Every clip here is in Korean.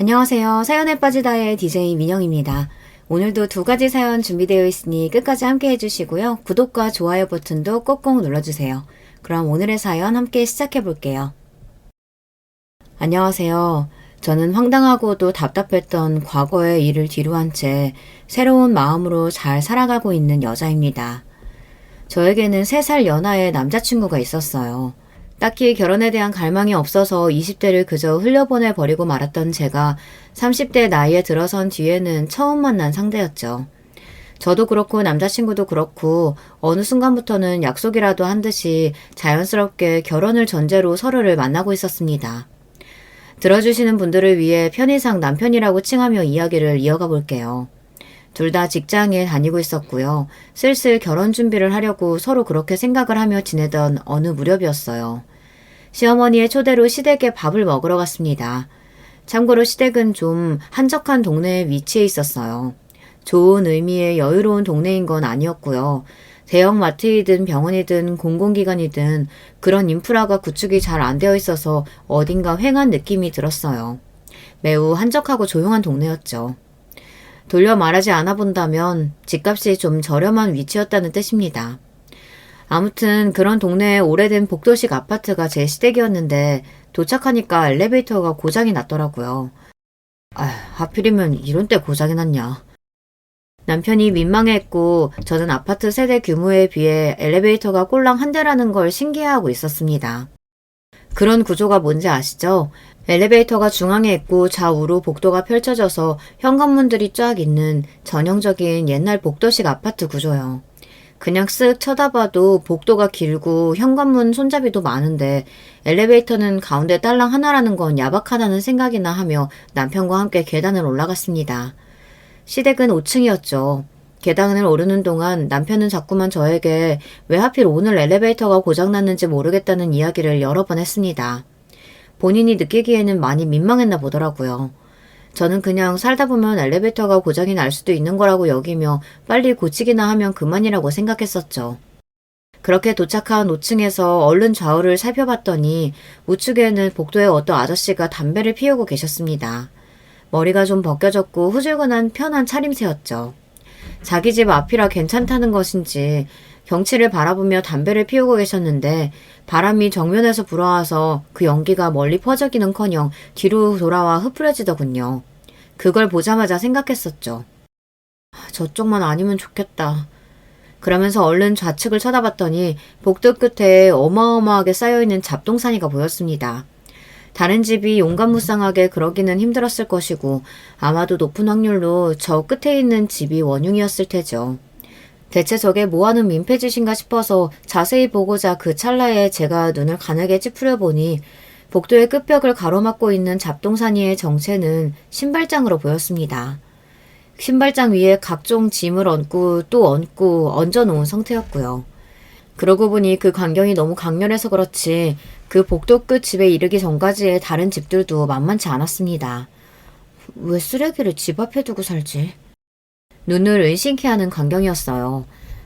안녕하세요. 사연에 빠지다의 DJ 민영입니다. 오늘도 두 가지 사연 준비되어 있으니 끝까지 함께 해주시고요. 구독과 좋아요 버튼도 꼭꼭 눌러주세요. 그럼 오늘의 사연 함께 시작해 볼게요. 안녕하세요. 저는 황당하고도 답답했던 과거의 일을 뒤로한 채 새로운 마음으로 잘 살아가고 있는 여자입니다. 저에게는 3살 연하의 남자친구가 있었어요. 딱히 결혼에 대한 갈망이 없어서 20대를 그저 흘려보내 버리고 말았던 제가 30대 나이에 들어선 뒤에는 처음 만난 상대였죠. 저도 그렇고 남자친구도 그렇고 어느 순간부터는 약속이라도 한 듯이 자연스럽게 결혼을 전제로 서로를 만나고 있었습니다. 들어주시는 분들을 위해 편의상 남편이라고 칭하며 이야기를 이어가 볼게요. 둘 다 직장에 다니고 있었고요. 슬슬 결혼 준비를 하려고 서로 그렇게 생각을 하며 지내던 어느 무렵이었어요. 시어머니의 초대로 시댁에 밥을 먹으러 갔습니다. 참고로 시댁은 좀 한적한 동네에 위치해 있었어요. 좋은 의미의 여유로운 동네인 건 아니었고요. 대형 마트이든 병원이든 공공기관이든 그런 인프라가 구축이 잘 안 되어 있어서 어딘가 휑한 느낌이 들었어요. 매우 한적하고 조용한 동네였죠. 돌려 말하지 않아 본다면 집값이 좀 저렴한 위치였다는 뜻입니다. 아무튼 그런 동네에 오래된 복도식 아파트가 제 시댁이었는데 도착하니까 엘리베이터가 고장이 났더라고요. 하필이면 이런 때 고장이 났냐. 남편이 민망해했고 저는 아파트 세대 규모에 비해 엘리베이터가 꼴랑 한 대라는 걸 신기해하고 있었습니다. 그런 구조가 뭔지 아시죠? 엘리베이터가 중앙에 있고 좌우로 복도가 펼쳐져서 현관문들이 쫙 있는 전형적인 옛날 복도식 아파트 구조요. 그냥 쓱 쳐다봐도 복도가 길고 현관문 손잡이도 많은데 엘리베이터는 가운데 딸랑 하나라는 건 야박하다는 생각이나 하며 남편과 함께 계단을 올라갔습니다. 시댁은 5층이었죠. 계단을 오르는 동안 남편은 자꾸만 저에게 왜 하필 오늘 엘리베이터가 고장났는지 모르겠다는 이야기를 여러 번 했습니다. 본인이 느끼기에는 많이 민망했나 보더라고요. 저는 그냥 살다 보면 엘리베이터가 고장이 날 수도 있는 거라고 여기며 빨리 고치기나 하면 그만이라고 생각했었죠. 그렇게 도착한 5층에서 얼른 좌우를 살펴봤더니 우측에는 복도에 어떤 아저씨가 담배를 피우고 계셨습니다. 머리가 좀 벗겨졌고 후줄근한 편한 차림새였죠. 자기 집 앞이라 괜찮다는 것인지 경치를 바라보며 담배를 피우고 계셨는데 바람이 정면에서 불어와서 그 연기가 멀리 퍼지기는커녕 뒤로 돌아와 흐프러지더군요. 그걸 보자마자 생각했었죠. 저쪽만 아니면 좋겠다. 그러면서 얼른 좌측을 쳐다봤더니 복도 끝에 어마어마하게 쌓여있는 잡동사니가 보였습니다. 다른 집이 용감무쌍하게 그러기는 힘들었을 것이고 아마도 높은 확률로 저 끝에 있는 집이 원흉이었을 테죠. 대체 저게 뭐하는 민폐짓인가 싶어서 자세히 보고자 그 찰나에 제가 눈을 가늘게 찌푸려 보니 복도의 끝벽을 가로막고 있는 잡동사니의 정체는 신발장으로 보였습니다. 신발장 위에 각종 짐을 얹고 또 얹고 얹어놓은 상태였고요. 그러고 보니 그 광경이 너무 강렬해서 그렇지 그 복도 끝 집에 이르기 전까지의 다른 집들도 만만치 않았습니다. 왜 쓰레기를 집 앞에 두고 살지? 눈을 은신케 하는 광경이었어요.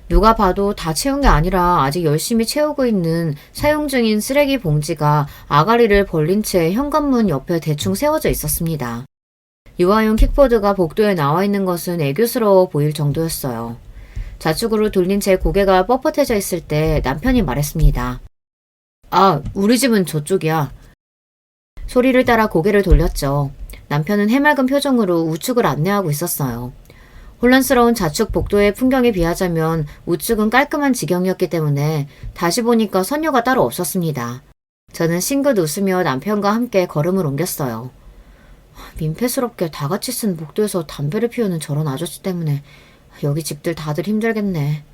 누가 봐도 다 채운 게 아니라 아직 열심히 채우고 있는 사용 중인 쓰레기 봉지가 아가리를 벌린 채 현관문 옆에 대충 세워져 있었습니다. 유아용 킥보드가 복도에 나와 있는 것은 애교스러워 보일 정도였어요. 좌측으로 돌린 채 고개가 뻣뻣해져 있을 때 남편이 말했습니다. 우리 집은 저쪽이야. 소리를 따라 고개를 돌렸죠. 남편은 해맑은 표정으로 우측을 안내하고 있었어요. 혼란스러운 좌측 복도의 풍경에 비하자면 우측은 깔끔한 지경이었기 때문에 다시 보니까 선녀가 따로 없었습니다. 저는 싱긋 웃으며 남편과 함께 걸음을 옮겼어요. 민폐스럽게 다 같이 쓴 복도에서 담배를 피우는 저런 아저씨 때문에 여기 집들 다들 힘들겠네.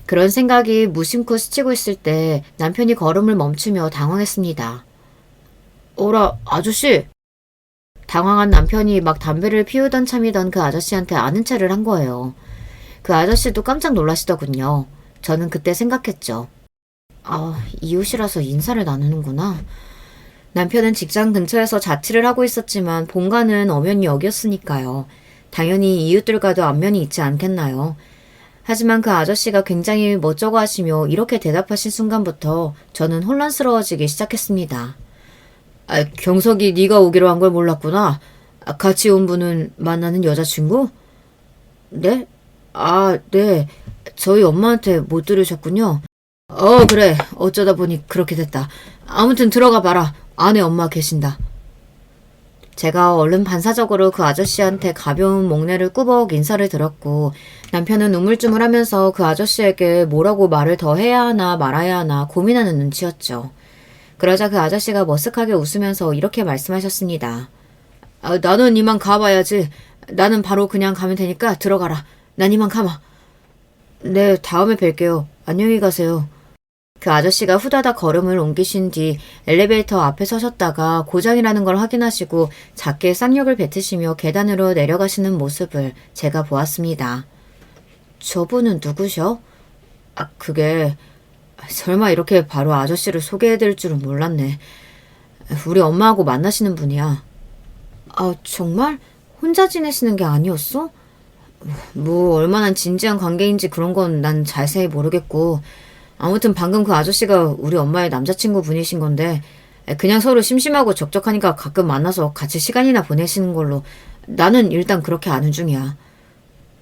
그런 생각이 무심코 스치고 있을 때 남편이 걸음을 멈추며 당황했습니다. 어라, 아저씨! 당황한 남편이 막 담배를 피우던 참이던 그 아저씨한테 아는 체를 한 거예요. 그 아저씨도 깜짝 놀라시더군요. 저는 그때 생각했죠. 이웃이라서 인사를 나누는구나. 남편은 직장 근처에서 자취를 하고 있었지만 본가는 엄연히 여기였으니까요. 당연히 이웃들과도 안면이 있지 않겠나요? 하지만 그 아저씨가 굉장히 멋쩍어 하시며 이렇게 대답하신 순간부터 저는 혼란스러워지기 시작했습니다. 경석이 네가 오기로 한 걸 몰랐구나. 같이 온 분은 만나는 여자친구? 네? 아, 네. 저희 엄마한테 못 들으셨군요. 그래. 어쩌다 보니 그렇게 됐다. 아무튼 들어가 봐라. 안에 엄마 계신다. 제가 얼른 반사적으로 그 아저씨한테 가벼운 목례를 꾸벅 인사를 드렸고 남편은 우물쭈물하면서 그 아저씨에게 뭐라고 말을 더 해야 하나 말아야 하나 고민하는 눈치였죠. 그러자 그 아저씨가 머쓱하게 웃으면서 이렇게 말씀하셨습니다. 나는 이만 가봐야지. 나는 바로 그냥 가면 되니까 들어가라. 난 이만 가마. 네, 다음에 뵐게요. 안녕히 가세요. 그 아저씨가 후다닥 걸음을 옮기신 뒤 엘리베이터 앞에 서셨다가 고장이라는 걸 확인하시고 작게 쌍욕을 뱉으시며 계단으로 내려가시는 모습을 제가 보았습니다. 저분은 누구셔? 그게 설마 이렇게 바로 아저씨를 소개해드릴 줄은 몰랐네. 우리 엄마하고 만나시는 분이야. 정말? 혼자 지내시는 게 아니었어? 뭐 얼마나 진지한 관계인지 그런 건 난 자세히 모르겠고 아무튼 방금 그 아저씨가 우리 엄마의 남자친구 분이신 건데 그냥 서로 심심하고 적적하니까 가끔 만나서 같이 시간이나 보내시는 걸로 나는 일단 그렇게 아는 중이야.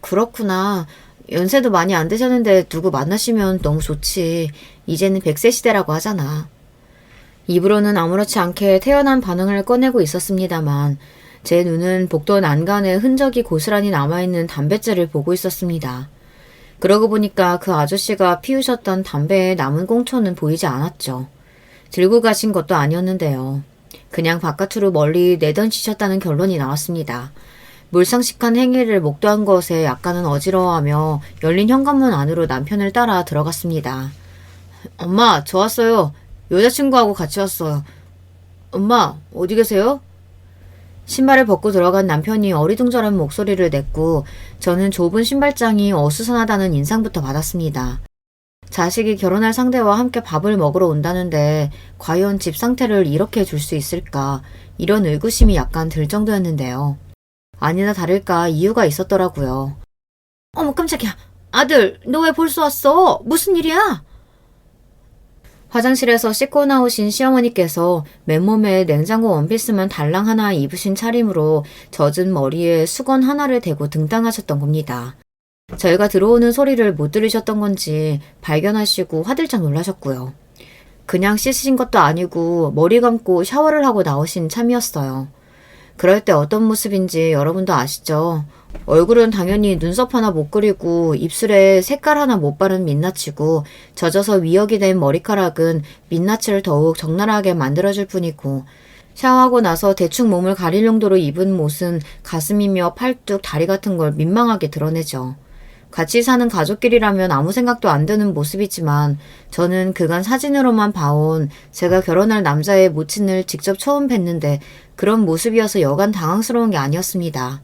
그렇구나. 연세도 많이 안 되셨는데 누구 만나시면 너무 좋지. 이제는 100세 시대라고 하잖아. 입으로는 아무렇지 않게 태연한 반응을 꺼내고 있었습니다만 제 눈은 복도 난간에 흔적이 고스란히 남아있는 담뱃재를 보고 있었습니다. 그러고 보니까 그 아저씨가 피우셨던 담배의 남은 꽁초는 보이지 않았죠. 들고 가신 것도 아니었는데요. 그냥 바깥으로 멀리 내던지셨다는 결론이 나왔습니다. 물상식한 행위를 목도한 것에 약간은 어지러워하며 열린 현관문 안으로 남편을 따라 들어갔습니다. 엄마, 저 왔어요. 여자친구하고 같이 왔어요. 엄마, 어디 계세요? 신발을 벗고 들어간 남편이 어리둥절한 목소리를 냈고 저는 좁은 신발장이 어수선하다는 인상부터 받았습니다. 자식이 결혼할 상대와 함께 밥을 먹으러 온다는데 과연 집 상태를 이렇게 줄 수 있을까 이런 의구심이 약간 들 정도였는데요. 아니나 다를까 이유가 있었더라고요. 어머 깜짝이야. 아들, 너 왜 벌써 왔어? 무슨 일이야? 화장실에서 씻고 나오신 시어머니께서 맨몸에 냉장고 원피스만 달랑 하나 입으신 차림으로 젖은 머리에 수건 하나를 대고 등당하셨던 겁니다. 저희가 들어오는 소리를 못 들으셨던 건지 발견하시고 화들짝 놀라셨고요. 그냥 씻으신 것도 아니고 머리 감고 샤워를 하고 나오신 참이었어요. 그럴 때 어떤 모습인지 여러분도 아시죠? 얼굴은 당연히 눈썹 하나 못 그리고 입술에 색깔 하나 못 바른 민낯이고 젖어서 위역이 된 머리카락은 민낯을 더욱 적나라하게 만들어줄 뿐이고 샤워하고 나서 대충 몸을 가릴 용도로 입은 옷은 가슴이며 팔뚝, 다리 같은 걸 민망하게 드러내죠. 같이 사는 가족끼리라면 아무 생각도 안 드는 모습이지만 저는 그간 사진으로만 봐온 제가 결혼할 남자의 모친을 직접 처음 뵀는데 그런 모습이어서 여간 당황스러운 게 아니었습니다.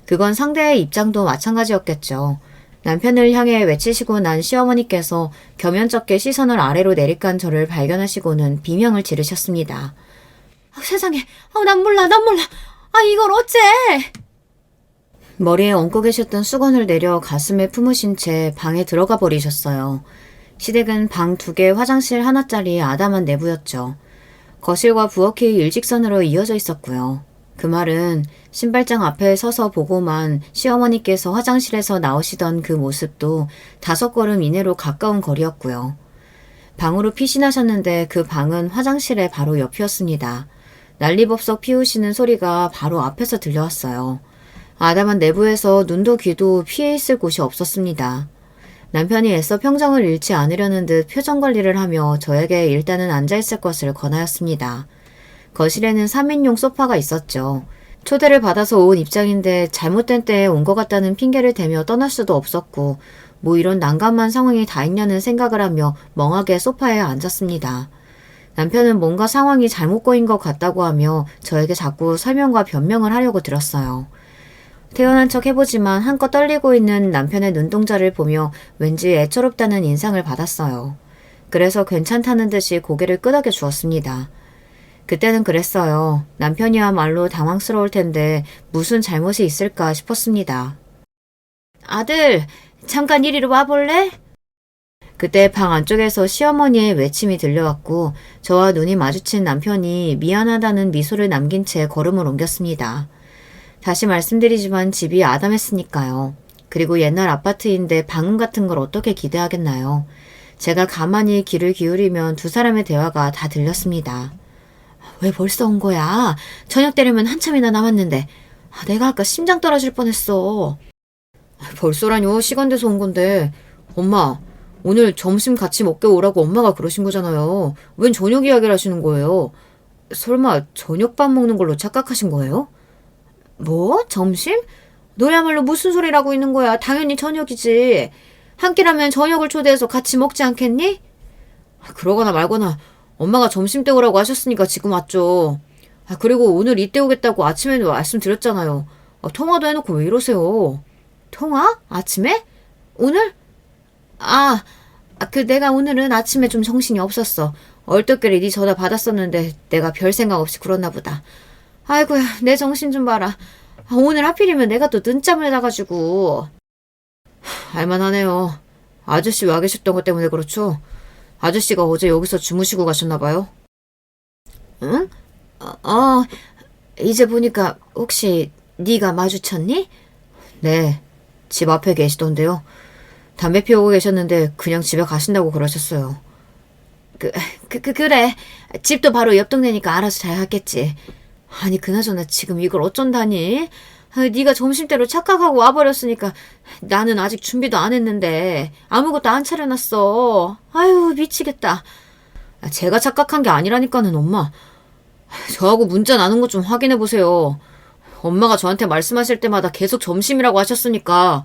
그건 상대의 입장도 마찬가지였겠죠. 남편을 향해 외치시고 난 시어머니께서 겸연쩍게 시선을 아래로 내리깐 저를 발견하시고는 비명을 지르셨습니다. 세상에, 난 몰라. 이걸 어째? 머리에 얹고 계셨던 수건을 내려 가슴에 품으신 채 방에 들어가 버리셨어요. 시댁은 방 2개, 화장실 하나짜리 아담한 내부였죠. 거실과 부엌이 일직선으로 이어져 있었고요. 그 말은 신발장 앞에 서서 보고만 시어머니께서 화장실에서 나오시던 그 모습도 5걸음 이내로 가까운 거리였고요. 방으로 피신하셨는데 그 방은 화장실의 바로 옆이었습니다. 난리법석 피우시는 소리가 바로 앞에서 들려왔어요. 아담한 내부에서 눈도 귀도 피해 있을 곳이 없었습니다. 남편이 애써 평정을 잃지 않으려는 듯 표정 관리를 하며 저에게 일단은 앉아있을 것을 권하였습니다. 거실에는 3인용 소파가 있었죠. 초대를 받아서 온 입장인데 잘못된 때에 온 것 같다는 핑계를 대며 떠날 수도 없었고 뭐 이런 난감한 상황이 다 있냐는 생각을 하며 멍하게 소파에 앉았습니다. 남편은 뭔가 상황이 잘못 꼬인 것 같다고 하며 저에게 자꾸 설명과 변명을 하려고 들었어요. 태어난 척 해보지만 한껏 떨리고 있는 남편의 눈동자를 보며 왠지 애처롭다는 인상을 받았어요. 그래서 괜찮다는 듯이 고개를 끄덕여 주었습니다. 그때는 그랬어요. 남편이야말로 당황스러울 텐데 무슨 잘못이 있을까 싶었습니다. 아들, 잠깐 이리로 와볼래? 그때 방 안쪽에서 시어머니의 외침이 들려왔고 저와 눈이 마주친 남편이 미안하다는 미소를 남긴 채 걸음을 옮겼습니다. 다시 말씀드리지만 집이 아담했으니까요. 그리고 옛날 아파트인데 방음 같은 걸 어떻게 기대하겠나요? 제가 가만히 귀를 기울이면 두 사람의 대화가 다 들렸습니다. 왜 벌써 온 거야? 저녁 때리면 한참이나 남았는데. 내가 아까 심장 떨어질 뻔했어. 벌써라뇨? 시간 돼서 온 건데. 엄마, 오늘 점심 같이 먹게 오라고 엄마가 그러신 거잖아요. 웬 저녁 이야기를 하시는 거예요? 설마 저녁밥 먹는 걸로 착각하신 거예요? 뭐? 점심? 너야말로 무슨 소리라고 있는 거야? 당연히 저녁이지. 한 끼라면 저녁을 초대해서 같이 먹지 않겠니? 그러거나 말거나 엄마가 점심 때 오라고 하셨으니까 지금 왔죠. 그리고 오늘 이때 오겠다고 아침에도 말씀드렸잖아요. 통화도 해놓고 왜 이러세요? 통화? 아침에? 오늘? 내가 오늘은 아침에 좀 정신이 없었어. 얼떨결에 네 전화 받았었는데 내가 별 생각 없이 그랬나 보다. 아이고야, 내 정신 좀 봐라. 오늘 하필이면 내가 또 늦잠을 자가지고. 알만하네요. 아저씨 와 계셨던 것 때문에 그렇죠? 아저씨가 어제 여기서 주무시고 가셨나봐요. 응? 이제 보니까 혹시 네가 마주쳤니? 네, 집 앞에 계시던데요. 담배 피우고 계셨는데 그냥 집에 가신다고 그러셨어요. 그래. 집도 바로 옆 동네니까 알아서 잘 하겠지. 아니, 그나저나 지금 이걸 어쩐다니? 네가 점심때로 착각하고 와버렸으니까 나는 아직 준비도 안 했는데 아무것도 안 차려놨어. 아유, 미치겠다. 제가 착각한 게 아니라니까는 엄마. 저하고 문자 나눈 것 좀 확인해 보세요. 엄마가 저한테 말씀하실 때마다 계속 점심이라고 하셨으니까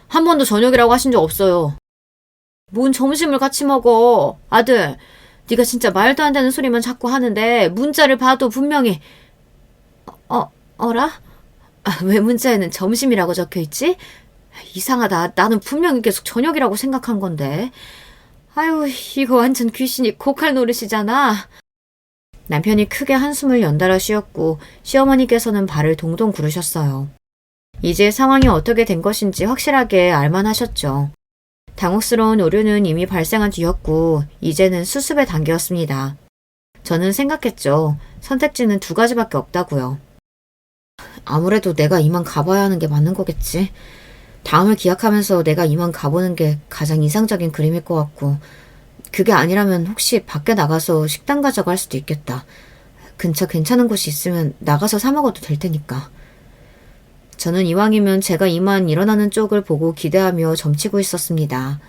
한 번도 저녁이라고 하신 적 없어요. 뭔 점심을 같이 먹어. 아들, 네가 진짜 말도 안 되는 소리만 자꾸 하는데 문자를 봐도 분명히 어라? 왜 문자에는 점심이라고 적혀있지? 이상하다. 나는 분명히 계속 저녁이라고 생각한 건데. 아유, 이거 완전 귀신이 고칼 노릇이잖아. 남편이 크게 한숨을 연달아 쉬었고 시어머니께서는 발을 동동 구르셨어요. 이제 상황이 어떻게 된 것인지 확실하게 알만하셨죠. 당혹스러운 오류는 이미 발생한 뒤였고 이제는 수습의 단계였습니다. 저는 생각했죠. 선택지는 두 가지밖에 없다고요. 아무래도 내가 이만 가봐야 하는 게 맞는 거겠지. 다음을 기약하면서 내가 이만 가보는 게 가장 이상적인 그림일 것 같고 그게 아니라면 혹시 밖에 나가서 식당 가자고 할 수도 있겠다. 근처 괜찮은 곳이 있으면 나가서 사 먹어도 될 테니까. 저는 이왕이면 제가 이만 일어나는 쪽을 보고 기대하며 점치고 있었습니다.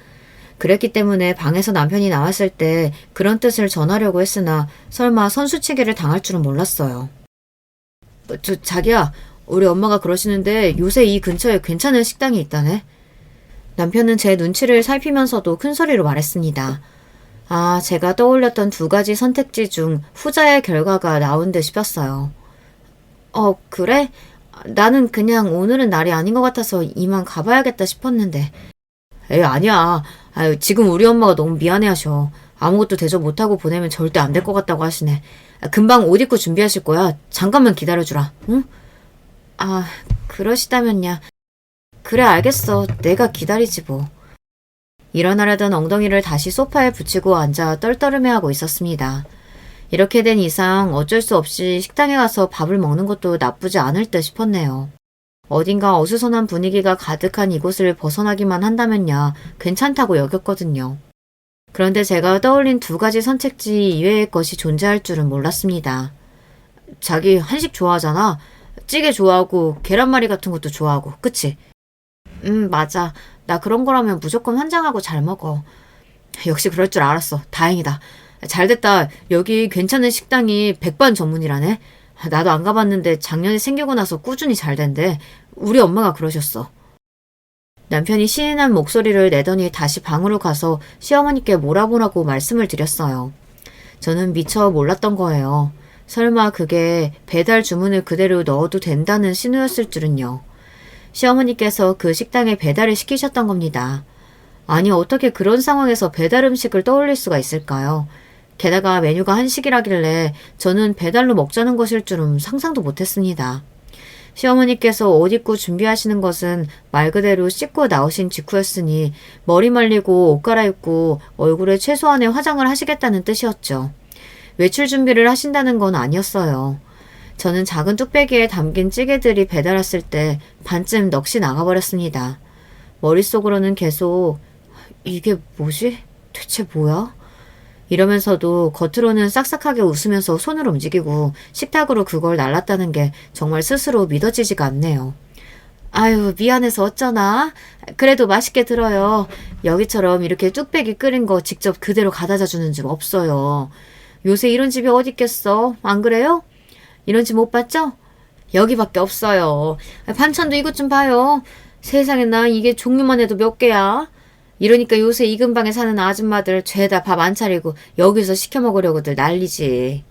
그랬기 때문에 방에서 남편이 나왔을 때 그런 뜻을 전하려고 했으나 설마 선수치기를 당할 줄은 몰랐어요. 자기야, 우리 엄마가 그러시는데 요새 이 근처에 괜찮은 식당이 있다네. 남편은 제 눈치를 살피면서도 큰 소리로 말했습니다. 제가 떠올렸던 두 가지 선택지 중 후자의 결과가 나온 듯 싶었어요. 그래? 나는 그냥 오늘은 날이 아닌 것 같아서 이만 가봐야겠다 싶었는데. 아니야. 지금 우리 엄마가 너무 미안해하셔. 아무것도 대접 못하고 보내면 절대 안 될 것 같다고 하시네. 금방 옷 입고 준비하실 거야. 잠깐만 기다려주라. 응? 그러시다면야. 그래, 알겠어. 내가 기다리지 뭐. 일어나려던 엉덩이를 다시 소파에 붙이고 앉아 떨떠름해하고 있었습니다. 이렇게 된 이상 어쩔 수 없이 식당에 가서 밥을 먹는 것도 나쁘지 않을 듯 싶었네요. 어딘가 어수선한 분위기가 가득한 이곳을 벗어나기만 한다면야 괜찮다고 여겼거든요. 그런데 제가 떠올린 두 가지 선택지 이외의 것이 존재할 줄은 몰랐습니다. 자기 한식 좋아하잖아. 찌개 좋아하고 계란말이 같은 것도 좋아하고, 그치? 맞아. 나 그런 거라면 무조건 환장하고 잘 먹어. 역시 그럴 줄 알았어. 다행이다. 잘됐다. 여기 괜찮은 식당이 백반 전문이라네. 나도 안 가봤는데 작년에 생기고 나서 꾸준히 잘 된대. 우리 엄마가 그러셨어. 남편이 신인한 목소리를 내더니 다시 방으로 가서 시어머니께 몰아보라고 말씀을 드렸어요. 저는 미처 몰랐던 거예요. 설마 그게 배달 주문을 그대로 넣어도 된다는 신호였을 줄은요. 시어머니께서 그 식당에 배달을 시키셨던 겁니다. 아니, 어떻게 그런 상황에서 배달 음식을 떠올릴 수가 있을까요? 게다가 메뉴가 한식이라길래 저는 배달로 먹자는 것일 줄은 상상도 못했습니다. 시어머니께서 옷 입고 준비하시는 것은 말 그대로 씻고 나오신 직후였으니 머리 말리고 옷 갈아입고 얼굴에 최소한의 화장을 하시겠다는 뜻이었죠. 외출 준비를 하신다는 건 아니었어요. 저는 작은 뚝배기에 담긴 찌개들이 배달 왔을 때 반쯤 넋이 나가버렸습니다. 머릿속으로는 계속 이게 뭐지? 대체 뭐야? 이러면서도 겉으로는 싹싹하게 웃으면서 손을 움직이고 식탁으로 그걸 날랐다는 게 정말 스스로 믿어지지가 않네요. 아유, 미안해서 어쩌나? 그래도 맛있게 들어요. 여기처럼 이렇게 뚝배기 끓인 거 직접 그대로 가져다 주는 집 없어요. 요새 이런 집이 어디 있겠어? 안 그래요? 이런 집 못 봤죠? 여기밖에 없어요. 반찬도 이것 좀 봐요. 세상에 나 이게 종류만 해도 몇 개야? 이러니까 요새 이 근방에 사는 아줌마들 죄다 밥 안 차리고 여기서 시켜 먹으려고들 난리지.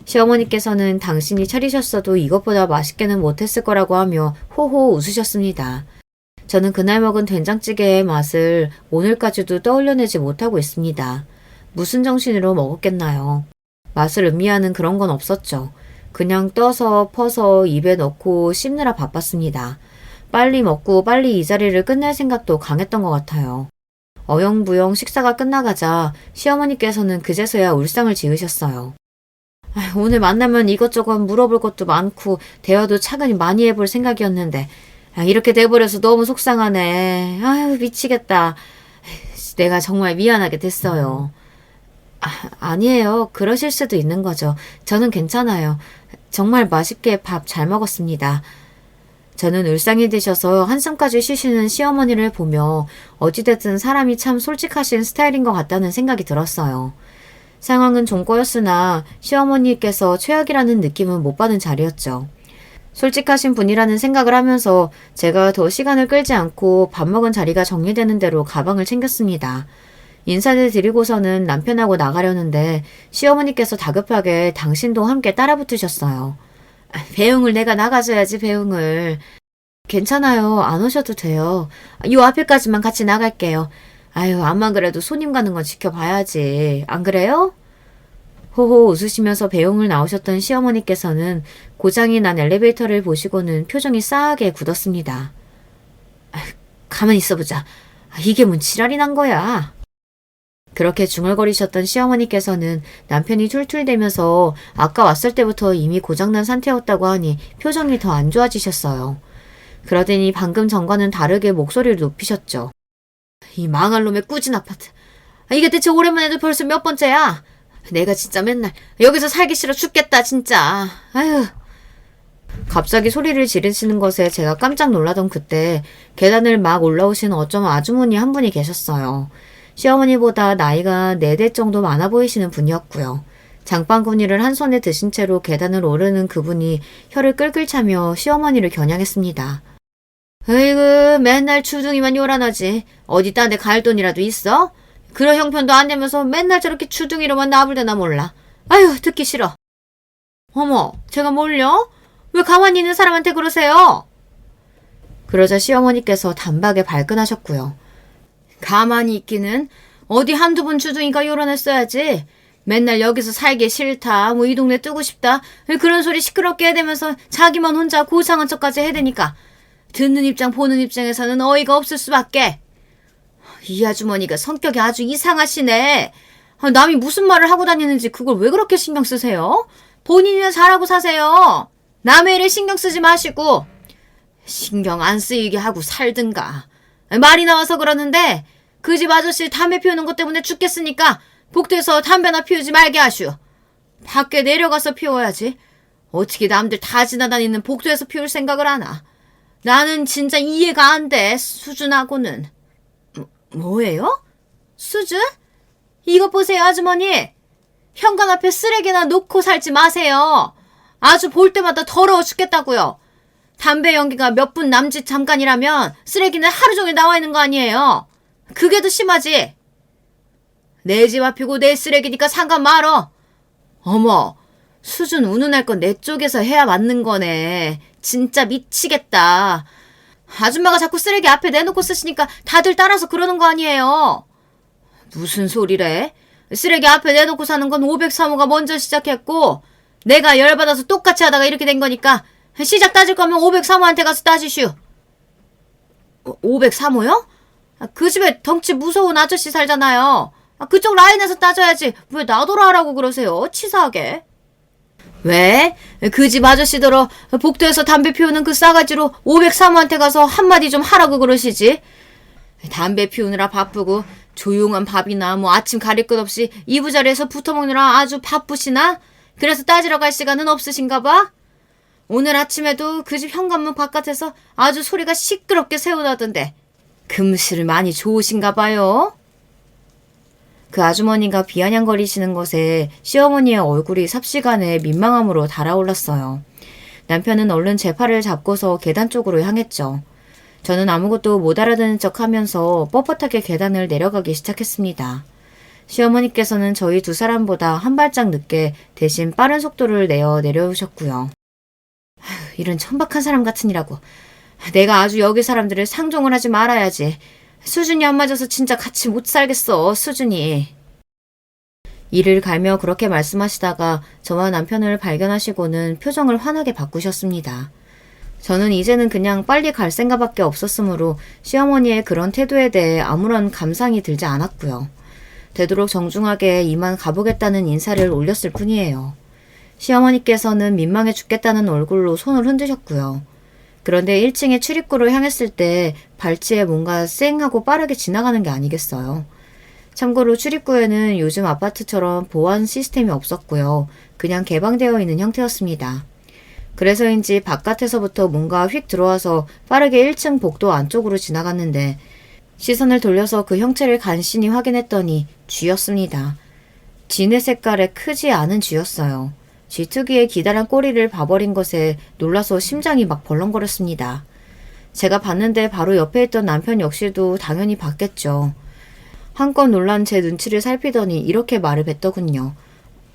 시어머니께서는 당신이 차리셨어도 이것보다 맛있게는 못했을 거라고 하며 호호 웃으셨습니다. 저는 그날 먹은 된장찌개의 맛을 오늘까지도 떠올려내지 못하고 있습니다. 무슨 정신으로 먹었겠나요? 맛을 음미하는 그런 건 없었죠. 그냥 떠서 퍼서 입에 넣고 씹느라 바빴습니다. 빨리 먹고 빨리 이 자리를 끝낼 생각도 강했던 것 같아요. 어영부영 식사가 끝나가자 시어머니께서는 그제서야 울상을 지으셨어요. 오늘 만나면 이것저것 물어볼 것도 많고 대화도 차근히 많이 해볼 생각이었는데 이렇게 돼버려서 너무 속상하네. 아유 미치겠다. 내가 정말 미안하게 됐어요. 아니에요. 그러실 수도 있는 거죠. 저는 괜찮아요. 정말 맛있게 밥 잘 먹었습니다. 저는 울상이 되셔서 한숨까지 쉬시는 시어머니를 보며 어찌됐든 사람이 참 솔직하신 스타일인 것 같다는 생각이 들었어요. 상황은 좀 꼬였으나 시어머니께서 최악이라는 느낌은 못 받은 자리였죠. 솔직하신 분이라는 생각을 하면서 제가 더 시간을 끌지 않고 밥 먹은 자리가 정리되는 대로 가방을 챙겼습니다. 인사를 드리고서는 남편하고 나가려는데 시어머니께서 다급하게 당신도 함께 따라붙으셨어요. 배웅을 내가 나가줘야지 배웅을. 괜찮아요. 안 오셔도 돼요. 요 앞에까지만 같이 나갈게요. 아유 암만 그래도 손님 가는 건 지켜봐야지. 안 그래요? 호호 웃으시면서 배웅을 나오셨던 시어머니께서는 고장이 난 엘리베이터를 보시고는 표정이 싸하게 굳었습니다. 가만히 있어보자. 이게 뭔 지랄이 난 거야. 그렇게 중얼거리셨던 시어머니께서는 남편이 툴툴대면서 아까 왔을 때부터 이미 고장난 상태였다고 하니 표정이 더 안 좋아지셨어요. 그러더니 방금 전과는 다르게 목소리를 높이셨죠. 이 망할 놈의 꾸진 아파트. 이게 대체 오랜만에도 벌써 몇 번째야? 내가 진짜 맨날 여기서 살기 싫어 죽겠다 진짜. 아유. 갑자기 소리를 지르시는 것에 제가 깜짝 놀라던 그때 계단을 막 올라오신 어쩜 아주머니 한 분이 계셨어요. 시어머니보다 나이가 4대 정도 많아 보이시는 분이었고요. 장바구니를 한 손에 드신 채로 계단을 오르는 그분이 혀를 끌끌 차며 시어머니를 겨냥했습니다. 으이구 맨날 주둥이만 요란하지. 어디 딴 데 갈 돈이라도 있어? 그런 형편도 안 되면서 맨날 저렇게 주둥이로만 나불대나 몰라. 아유 듣기 싫어. 어머 제가 뭘요? 왜 가만히 있는 사람한테 그러세요? 그러자 시어머니께서 단박에 발끈하셨고요. 가만히 있기는 어디 한두 번 주둥이가 요란했어야지. 맨날 여기서 살기 싫다, 뭐 이 동네 뜨고 싶다, 그런 소리 시끄럽게 해대면서 자기만 혼자 고상한 척까지 해대니까 듣는 입장 보는 입장에서는 어이가 없을 수밖에. 이 아주머니가 성격이 아주 이상하시네. 남이 무슨 말을 하고 다니는지 그걸 왜 그렇게 신경 쓰세요? 본인이나 잘하고 사세요. 남의 일에 신경 쓰지 마시고. 신경 안 쓰이게 하고 살든가. 말이 나와서 그러는데 그 집 아저씨 담배 피우는 것 때문에 죽겠으니까 복도에서 담배나 피우지 말게 하슈. 밖에 내려가서 피워야지. 어떻게 남들 다 지나다니는 복도에서 피울 생각을 하나. 나는 진짜 이해가 안 돼. 수준하고는. 뭐예요? 수준? 이것 보세요 아주머니. 현관 앞에 쓰레기나 놓고 살지 마세요. 아주 볼 때마다 더러워 죽겠다고요. 담배 연기가 몇 분 남짓 잠깐이라면 쓰레기는 하루 종일 나와 있는 거 아니에요. 그게 더 심하지. 내 집 앞이고 내 쓰레기니까 상관 말어. 어머, 수준 운운할 건 내 쪽에서 해야 맞는 거네. 진짜 미치겠다. 아줌마가 자꾸 쓰레기 앞에 내놓고 쓰시니까 다들 따라서 그러는 거 아니에요. 무슨 소리래? 쓰레기 앞에 내놓고 사는 건 503호가 먼저 시작했고 내가 열받아서 똑같이 하다가 이렇게 된 거니까 시작 따질 거면 503호한테 가서 따지슈. 503호요? 그 집에 덩치 무서운 아저씨 살잖아요. 그쪽 라인에서 따져야지 왜 나더러 하라고 그러세요? 치사하게. 왜? 그 집 아저씨더러 복도에서 담배 피우는 그 싸가지로 503호한테 가서 한마디 좀 하라고 그러시지. 담배 피우느라 바쁘고 조용한 밥이나 뭐 아침 가릴 것 없이 이부자리에서 붙어먹느라 아주 바쁘시나? 그래서 따지러 갈 시간은 없으신가 봐? 오늘 아침에도 그 집 현관문 바깥에서 아주 소리가 시끄럽게 새어나던데 금실 많이 좋으신가 봐요? 그 아주머니가 비아냥거리시는 것에 시어머니의 얼굴이 삽시간에 민망함으로 달아올랐어요. 남편은 얼른 제 팔을 잡고서 계단 쪽으로 향했죠. 저는 아무것도 못 알아듣는 척 하면서 뻣뻣하게 계단을 내려가기 시작했습니다. 시어머니께서는 저희 두 사람보다 한 발짝 늦게 대신 빠른 속도를 내어 내려오셨고요. 이런 천박한 사람 같으니라고. 내가 아주 여기 사람들을 상종을 하지 말아야지. 수준이 안 맞아서 진짜 같이 못 살겠어, 수준이. 이를 갈며 그렇게 말씀하시다가 저와 남편을 발견하시고는 표정을 환하게 바꾸셨습니다. 저는 이제는 그냥 빨리 갈 생각밖에 없었으므로 시어머니의 그런 태도에 대해 아무런 감상이 들지 않았고요. 되도록 정중하게 이만 가보겠다는 인사를 올렸을 뿐이에요. 시어머니께서는 민망해 죽겠다는 얼굴로 손을 흔드셨고요. 그런데 1층의 출입구를 향했을 때 발치에 뭔가 쌩하고 빠르게 지나가는 게 아니겠어요. 참고로 출입구에는 요즘 아파트처럼 보안 시스템이 없었고요. 그냥 개방되어 있는 형태였습니다. 그래서인지 바깥에서부터 뭔가 휙 들어와서 빠르게 1층 복도 안쪽으로 지나갔는데 시선을 돌려서 그 형체를 간신히 확인했더니 쥐였습니다. 진의 색깔의 크지 않은 쥐였어요. 쥐 특유의 기다란 꼬리를 봐버린 것에 놀라서 심장이 막 벌렁거렸습니다. 제가 봤는데 바로 옆에 있던 남편 역시도 당연히 봤겠죠. 한껏 놀란 제 눈치를 살피더니 이렇게 말을 뱉더군요.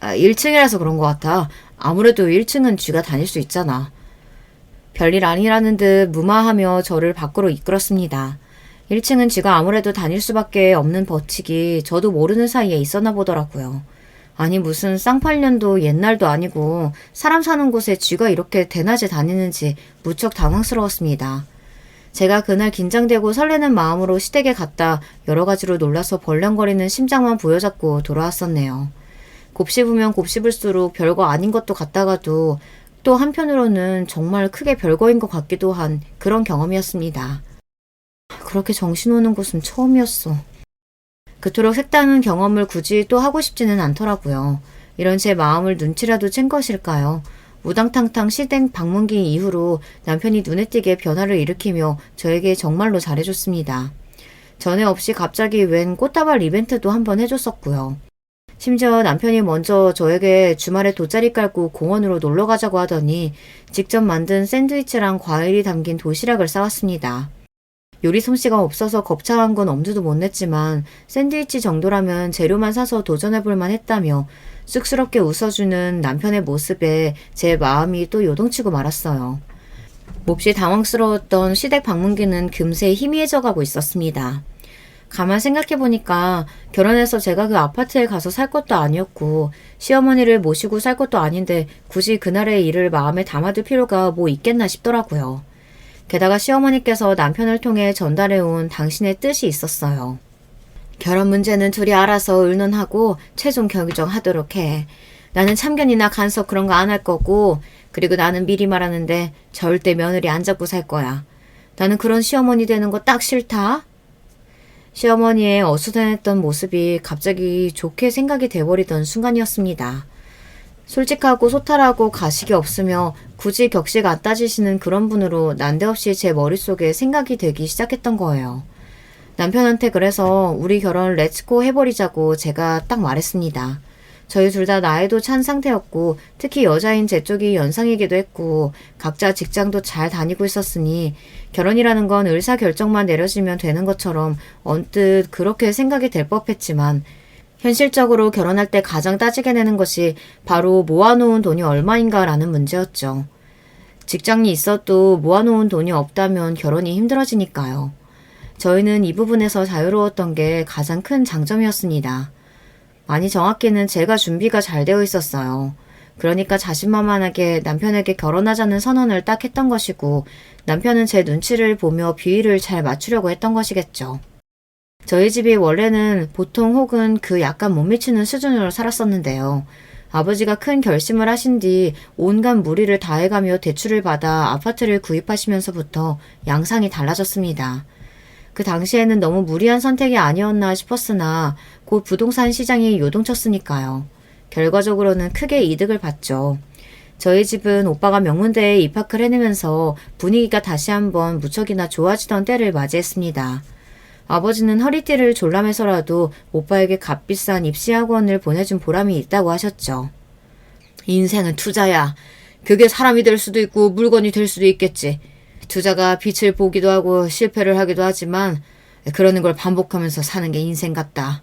1층이라서 그런 것 같아. 아무래도 1층은 쥐가 다닐 수 있잖아. 별일 아니라는 듯 무마하며 저를 밖으로 이끌었습니다. 1층은 쥐가 아무래도 다닐 수밖에 없는 법칙이 저도 모르는 사이에 있었나 보더라고요. 아니 무슨 쌍팔년도 옛날도 아니고 사람 사는 곳에 쥐가 이렇게 대낮에 다니는지 무척 당황스러웠습니다. 제가 그날 긴장되고 설레는 마음으로 시댁에 갔다 여러 가지로 놀라서 벌렁거리는 심장만 부여잡고 돌아왔었네요. 곱씹으면 곱씹을수록 별거 아닌 것도 같다가도 또 한편으로는 정말 크게 별거인 것 같기도 한 그런 경험이었습니다. 그렇게 정신 오는 곳은 처음이었어. 그토록 색다른 경험을 굳이 또 하고 싶지는 않더라고요. 이런 제 마음을 눈치라도 챈 것일까요? 무당탕탕 시댁 방문기 이후로 남편이 눈에 띄게 변화를 일으키며 저에게 정말로 잘해줬습니다. 전에 없이 갑자기 웬 꽃다발 이벤트도 한번 해줬었고요. 심지어 남편이 먼저 저에게 주말에 돗자리 깔고 공원으로 놀러 가자고 하더니 직접 만든 샌드위치랑 과일이 담긴 도시락을 싸왔습니다. 요리 솜씨가 없어서 겁창한 건 엄두도 못 냈지만 샌드위치 정도라면 재료만 사서 도전해볼만 했다며 쑥스럽게 웃어주는 남편의 모습에 제 마음이 또 요동치고 말았어요. 몹시 당황스러웠던 시댁 방문기는 금세 희미해져가고 있었습니다. 가만 생각해보니까 결혼해서 제가 그 아파트에 가서 살 것도 아니었고 시어머니를 모시고 살 것도 아닌데 굳이 그날의 일을 마음에 담아둘 필요가 뭐 있겠나 싶더라고요. 게다가 시어머니께서 남편을 통해 전달해온 당신의 뜻이 있었어요. 결혼 문제는 둘이 알아서 의논하고 최종 결정하도록 해. 나는 참견이나 간섭 그런 거 안 할 거고 그리고 나는 미리 말하는데 절대 며느리 안 잡고 살 거야. 나는 그런 시어머니 되는 거 딱 싫다. 시어머니의 어수선했던 모습이 갑자기 좋게 생각이 돼버리던 순간이었습니다. 솔직하고 소탈하고 가식이 없으며 굳이 격식 안 따지시는 그런 분으로 난데없이 제 머릿속에 생각이 되기 시작했던 거예요. 남편한테 그래서 우리 결혼 렛츠고 해버리자고 제가 딱 말했습니다. 저희 둘 다 나이도 찬 상태였고 특히 여자인 제 쪽이 연상이기도 했고 각자 직장도 잘 다니고 있었으니 결혼이라는 건 의사결정만 내려지면 되는 것처럼 언뜻 그렇게 생각이 될 법했지만 현실적으로 결혼할 때 가장 따지게 되는 것이 바로 모아놓은 돈이 얼마인가라는 문제였죠. 직장이 있어도 모아놓은 돈이 없다면 결혼이 힘들어지니까요. 저희는 이 부분에서 자유로웠던 게 가장 큰 장점이었습니다. 아니 정확히는 제가 준비가 잘 되어 있었어요. 그러니까 자신만만하게 남편에게 결혼하자는 선언을 딱 했던 것이고 남편은 제 눈치를 보며 비위를 잘 맞추려고 했던 것이겠죠. 저희 집이 원래는 보통 혹은 그 약간 못 미치는 수준으로 살았었는데요. 아버지가 큰 결심을 하신 뒤 온갖 무리를 다해가며 대출을 받아 아파트를 구입하시면서부터 양상이 달라졌습니다. 그 당시에는 너무 무리한 선택이 아니었나 싶었으나 곧 부동산 시장이 요동쳤으니까요. 결과적으로는 크게 이득을 봤죠. 저희 집은 오빠가 명문대에 입학을 해내면서 분위기가 다시 한번 무척이나 좋아지던 때를 맞이했습니다. 아버지는 허리띠를 졸라매서라도 오빠에게 값비싼 입시학원을 보내준 보람이 있다고 하셨죠. 인생은 투자야. 그게 사람이 될 수도 있고 물건이 될 수도 있겠지. 투자가 빛을 보기도 하고 실패를 하기도 하지만 그러는 걸 반복하면서 사는 게 인생 같다.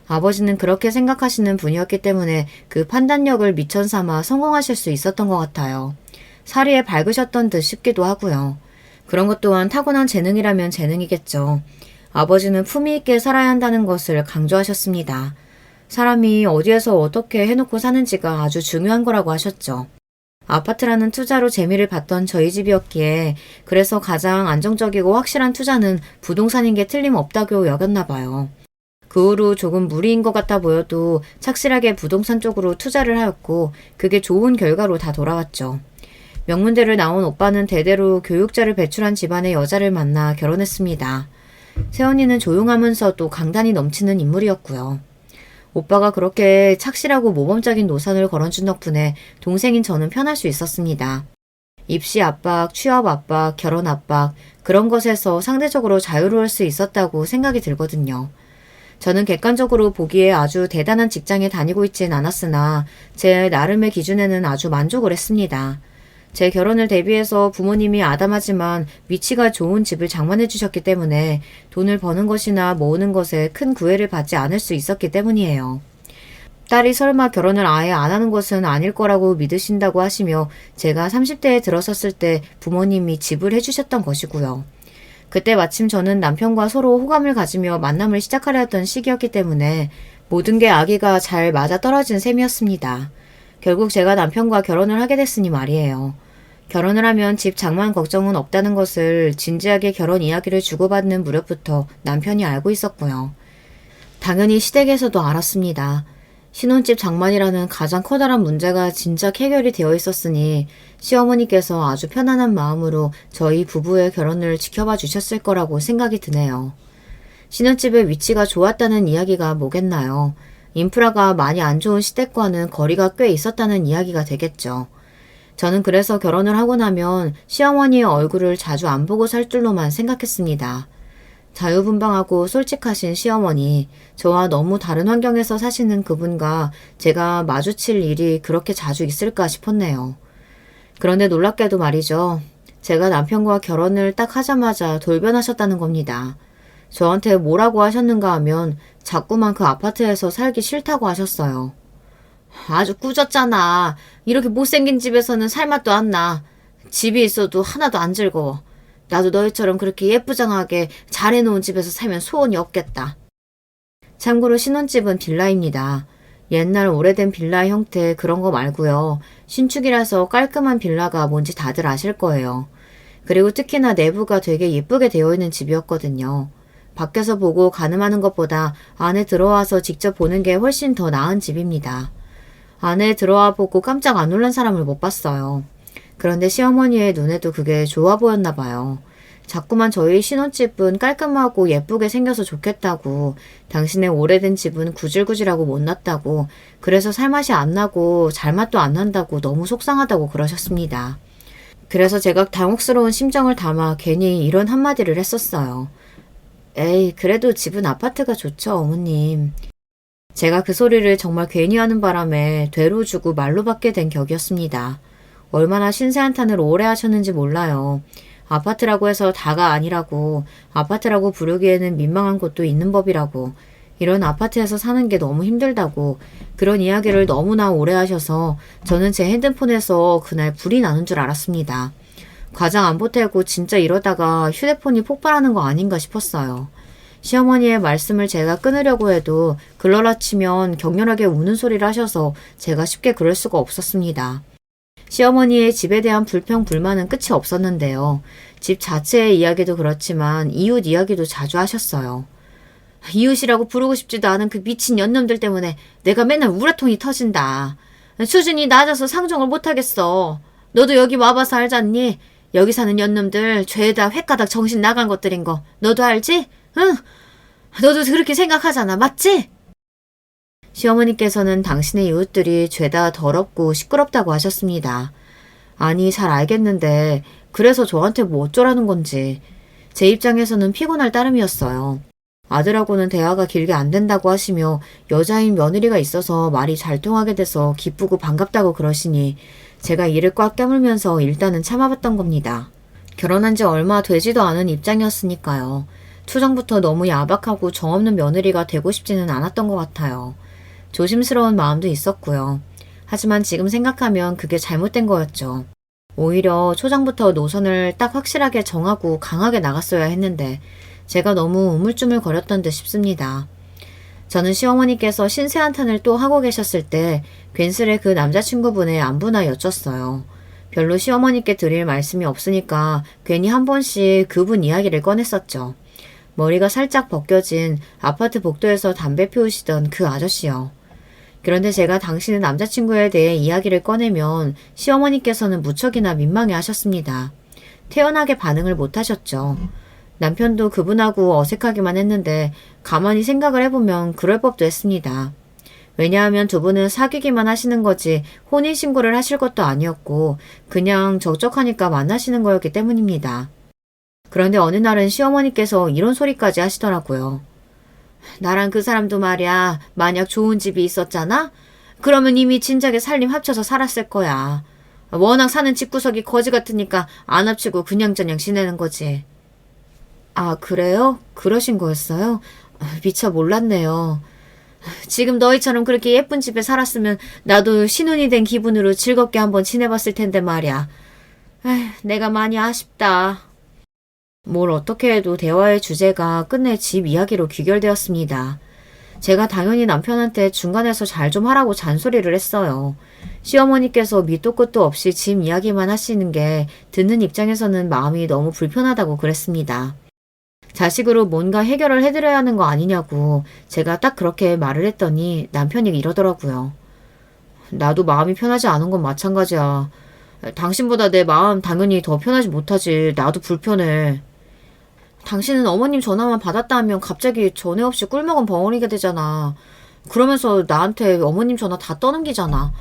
아버지는 그렇게 생각하시는 분이었기 때문에 그 판단력을 미천 삼아 성공하실 수 있었던 것 같아요. 사리에 밝으셨던 듯 싶기도 하고요. 그런 것 또한 타고난 재능이라면 재능이겠죠. 아버지는 품위 있게 살아야 한다는 것을 강조하셨습니다. 사람이 어디에서 어떻게 해놓고 사는지가 아주 중요한 거라고 하셨죠. 아파트라는 투자로 재미를 봤던 저희 집이었기에 그래서 가장 안정적이고 확실한 투자는 부동산인 게 틀림없다고 여겼나 봐요. 그 후로 조금 무리인 것 같아 보여도 착실하게 부동산 쪽으로 투자를 하였고 그게 좋은 결과로 다 돌아왔죠. 명문대를 나온 오빠는 대대로 교육자를 배출한 집안의 여자를 만나 결혼했습니다. 새언니는 조용하면서도 강단이 넘치는 인물이었고요. 오빠가 그렇게 착실하고 모범적인 노선을 걸어준 덕분에 동생인 저는 편할 수 있었습니다. 입시 압박, 취업 압박, 결혼 압박 그런 것에서 상대적으로 자유로울 수 있었다고 생각이 들거든요. 저는 객관적으로 보기에 아주 대단한 직장에 다니고 있진 않았으나 제 나름의 기준에는 아주 만족을 했습니다. 제 결혼을 대비해서 부모님이 아담하지만 위치가 좋은 집을 장만해 주셨기 때문에 돈을 버는 것이나 모으는 것에 큰 구애를 받지 않을 수 있었기 때문이에요. 딸이 설마 결혼을 아예 안 하는 것은 아닐 거라고 믿으신다고 하시며 제가 30대에 들어섰을 때 부모님이 집을 해주셨던 것이고요. 그때 마침 저는 남편과 서로 호감을 가지며 만남을 시작하려 했던 시기였기 때문에 모든 게 아기가 잘 맞아떨어진 셈이었습니다. 결국 제가 남편과 결혼을 하게 됐으니 말이에요. 결혼을 하면 집 장만 걱정은 없다는 것을 진지하게 결혼 이야기를 주고받는 무렵부터 남편이 알고 있었고요. 당연히 시댁에서도 알았습니다. 신혼집 장만이라는 가장 커다란 문제가 진작 해결이 되어 있었으니 시어머니께서 아주 편안한 마음으로 저희 부부의 결혼을 지켜봐 주셨을 거라고 생각이 드네요. 신혼집의 위치가 좋았다는 이야기가 뭐겠나요? 인프라가 많이 안 좋은 시댁과는 거리가 꽤 있었다는 이야기가 되겠죠. 저는 그래서 결혼을 하고 나면 시어머니의 얼굴을 자주 안 보고 살 줄로만 생각했습니다. 자유분방하고 솔직하신 시어머니, 저와 너무 다른 환경에서 사시는 그분과 제가 마주칠 일이 그렇게 자주 있을까 싶었네요. 그런데 놀랍게도 말이죠. 제가 남편과 결혼을 딱 하자마자 돌변하셨다는 겁니다. 저한테 뭐라고 하셨는가 하면 자꾸만 그 아파트에서 살기 싫다고 하셨어요. 아주 꾸졌잖아. 이렇게 못생긴 집에서는 살맛도 안 나. 집이 있어도 하나도 안 즐거워. 나도 너희처럼 그렇게 예쁘장하게 잘 해놓은 집에서 살면 소원이 없겠다. 참고로 신혼집은 빌라입니다. 옛날 오래된 빌라 형태 그런 거 말고요. 신축이라서 깔끔한 빌라가 뭔지 다들 아실 거예요. 그리고 특히나 내부가 되게 예쁘게 되어 있는 집이었거든요. 밖에서 보고 가늠하는 것보다 안에 들어와서 직접 보는 게 훨씬 더 나은 집입니다. 안에 들어와 보고 깜짝 안 놀란 사람을 못 봤어요. 그런데 시어머니의 눈에도 그게 좋아 보였나 봐요. 자꾸만 저희 신혼집은 깔끔하고 예쁘게 생겨서 좋겠다고, 당신의 오래된 집은 구질구질하고 못났다고, 그래서 살맛이 안 나고 잘맛도 안 난다고 너무 속상하다고 그러셨습니다. 그래서 제가 당혹스러운 심정을 담아 괜히 이런 한마디를 했었어요. 에이, 그래도 집은 아파트가 좋죠, 어머님. 제가 그 소리를 정말 괜히 하는 바람에 되로 주고 말로 받게 된 격이었습니다. 얼마나 신세한탄을 오래 하셨는지 몰라요. 아파트라고 해서 다가 아니라고, 아파트라고 부르기에는 민망한 곳도 있는 법이라고, 이런 아파트에서 사는 게 너무 힘들다고, 그런 이야기를 너무나 오래 하셔서 저는 제 핸드폰에서 그날 불이 나는 줄 알았습니다. 과장 안 보태고 진짜 이러다가 휴대폰이 폭발하는 거 아닌가 싶었어요. 시어머니의 말씀을 제가 끊으려고 해도 글러라 치면 격렬하게 우는 소리를 하셔서 제가 쉽게 그럴 수가 없었습니다. 시어머니의 집에 대한 불평, 불만은 끝이 없었는데요. 집 자체의 이야기도 그렇지만 이웃 이야기도 자주 하셨어요. 이웃이라고 부르고 싶지도 않은 그 미친 연놈들 때문에 내가 맨날 우라통이 터진다. 수준이 낮아서 상종을 못하겠어. 너도 여기 와봐서 알잖니? 여기 사는 연놈들 죄다 횟가닥 정신 나간 것들인 거 너도 알지? 응? 너도 그렇게 생각하잖아. 맞지? 시어머니께서는 당신의 이웃들이 죄다 더럽고 시끄럽다고 하셨습니다. 아니, 잘 알겠는데 그래서 저한테 뭐 어쩌라는 건지. 제 입장에서는 피곤할 따름이었어요. 아들하고는 대화가 길게 안 된다고 하시며 여자인 며느리가 있어서 말이 잘 통하게 돼서 기쁘고 반갑다고 그러시니 제가 이를 꽉 깨물면서 일단은 참아봤던 겁니다. 결혼한 지 얼마 되지도 않은 입장이었으니까요. 초장부터 너무 야박하고 정없는 며느리가 되고 싶지는 않았던 것 같아요. 조심스러운 마음도 있었고요. 하지만 지금 생각하면 그게 잘못된 거였죠. 오히려 초장부터 노선을 딱 확실하게 정하고 강하게 나갔어야 했는데 제가 너무 우물쭈물거렸던 듯 싶습니다. 저는 시어머니께서 신세 한탄을 또 하고 계셨을 때 괜스레 그 남자친구분의 안부나 여쭸어요. 별로 시어머니께 드릴 말씀이 없으니까 괜히 한 번씩 그분 이야기를 꺼냈었죠. 머리가 살짝 벗겨진 아파트 복도에서 담배 피우시던 그 아저씨요. 그런데 제가 당신의 남자친구에 대해 이야기를 꺼내면 시어머니께서는 무척이나 민망해 하셨습니다. 태연하게 반응을 못 하셨죠. 남편도 그분하고 어색하기만 했는데 가만히 생각을 해보면 그럴 법도 했습니다. 왜냐하면 두 분은 사귀기만 하시는 거지 혼인신고를 하실 것도 아니었고 그냥 적적하니까 만나시는 거였기 때문입니다. 그런데 어느 날은 시어머니께서 이런 소리까지 하시더라고요. 나랑 그 사람도 말이야, 만약 좋은 집이 있었잖아? 그러면 이미 진작에 살림 합쳐서 살았을 거야. 워낙 사는 집구석이 거지 같으니까 안 합치고 그냥저냥 지내는 거지. 아, 그래요? 그러신 거였어요? 미처 몰랐네요. 지금 너희처럼 그렇게 예쁜 집에 살았으면 나도 신혼이 된 기분으로 즐겁게 한번 지내봤을 텐데 말이야. 에휴, 내가 많이 아쉽다. 뭘 어떻게 해도 대화의 주제가 끝내 집 이야기로 귀결되었습니다. 제가 당연히 남편한테 중간에서 잘 좀 하라고 잔소리를 했어요. 시어머니께서 밑도 끝도 없이 집 이야기만 하시는 게 듣는 입장에서는 마음이 너무 불편하다고 그랬습니다. 자식으로 뭔가 해결을 해드려야 하는 거 아니냐고 제가 딱 그렇게 말을 했더니 남편이 이러더라고요. 나도 마음이 편하지 않은 건 마찬가지야. 당신보다 내 마음 당연히 더 편하지 못하지. 나도 불편해. 당신은 어머님 전화만 받았다 하면 갑자기 전에 없이 꿀먹은 벙어리가 되잖아. 그러면서 나한테 어머님 전화 다 떠넘기잖아.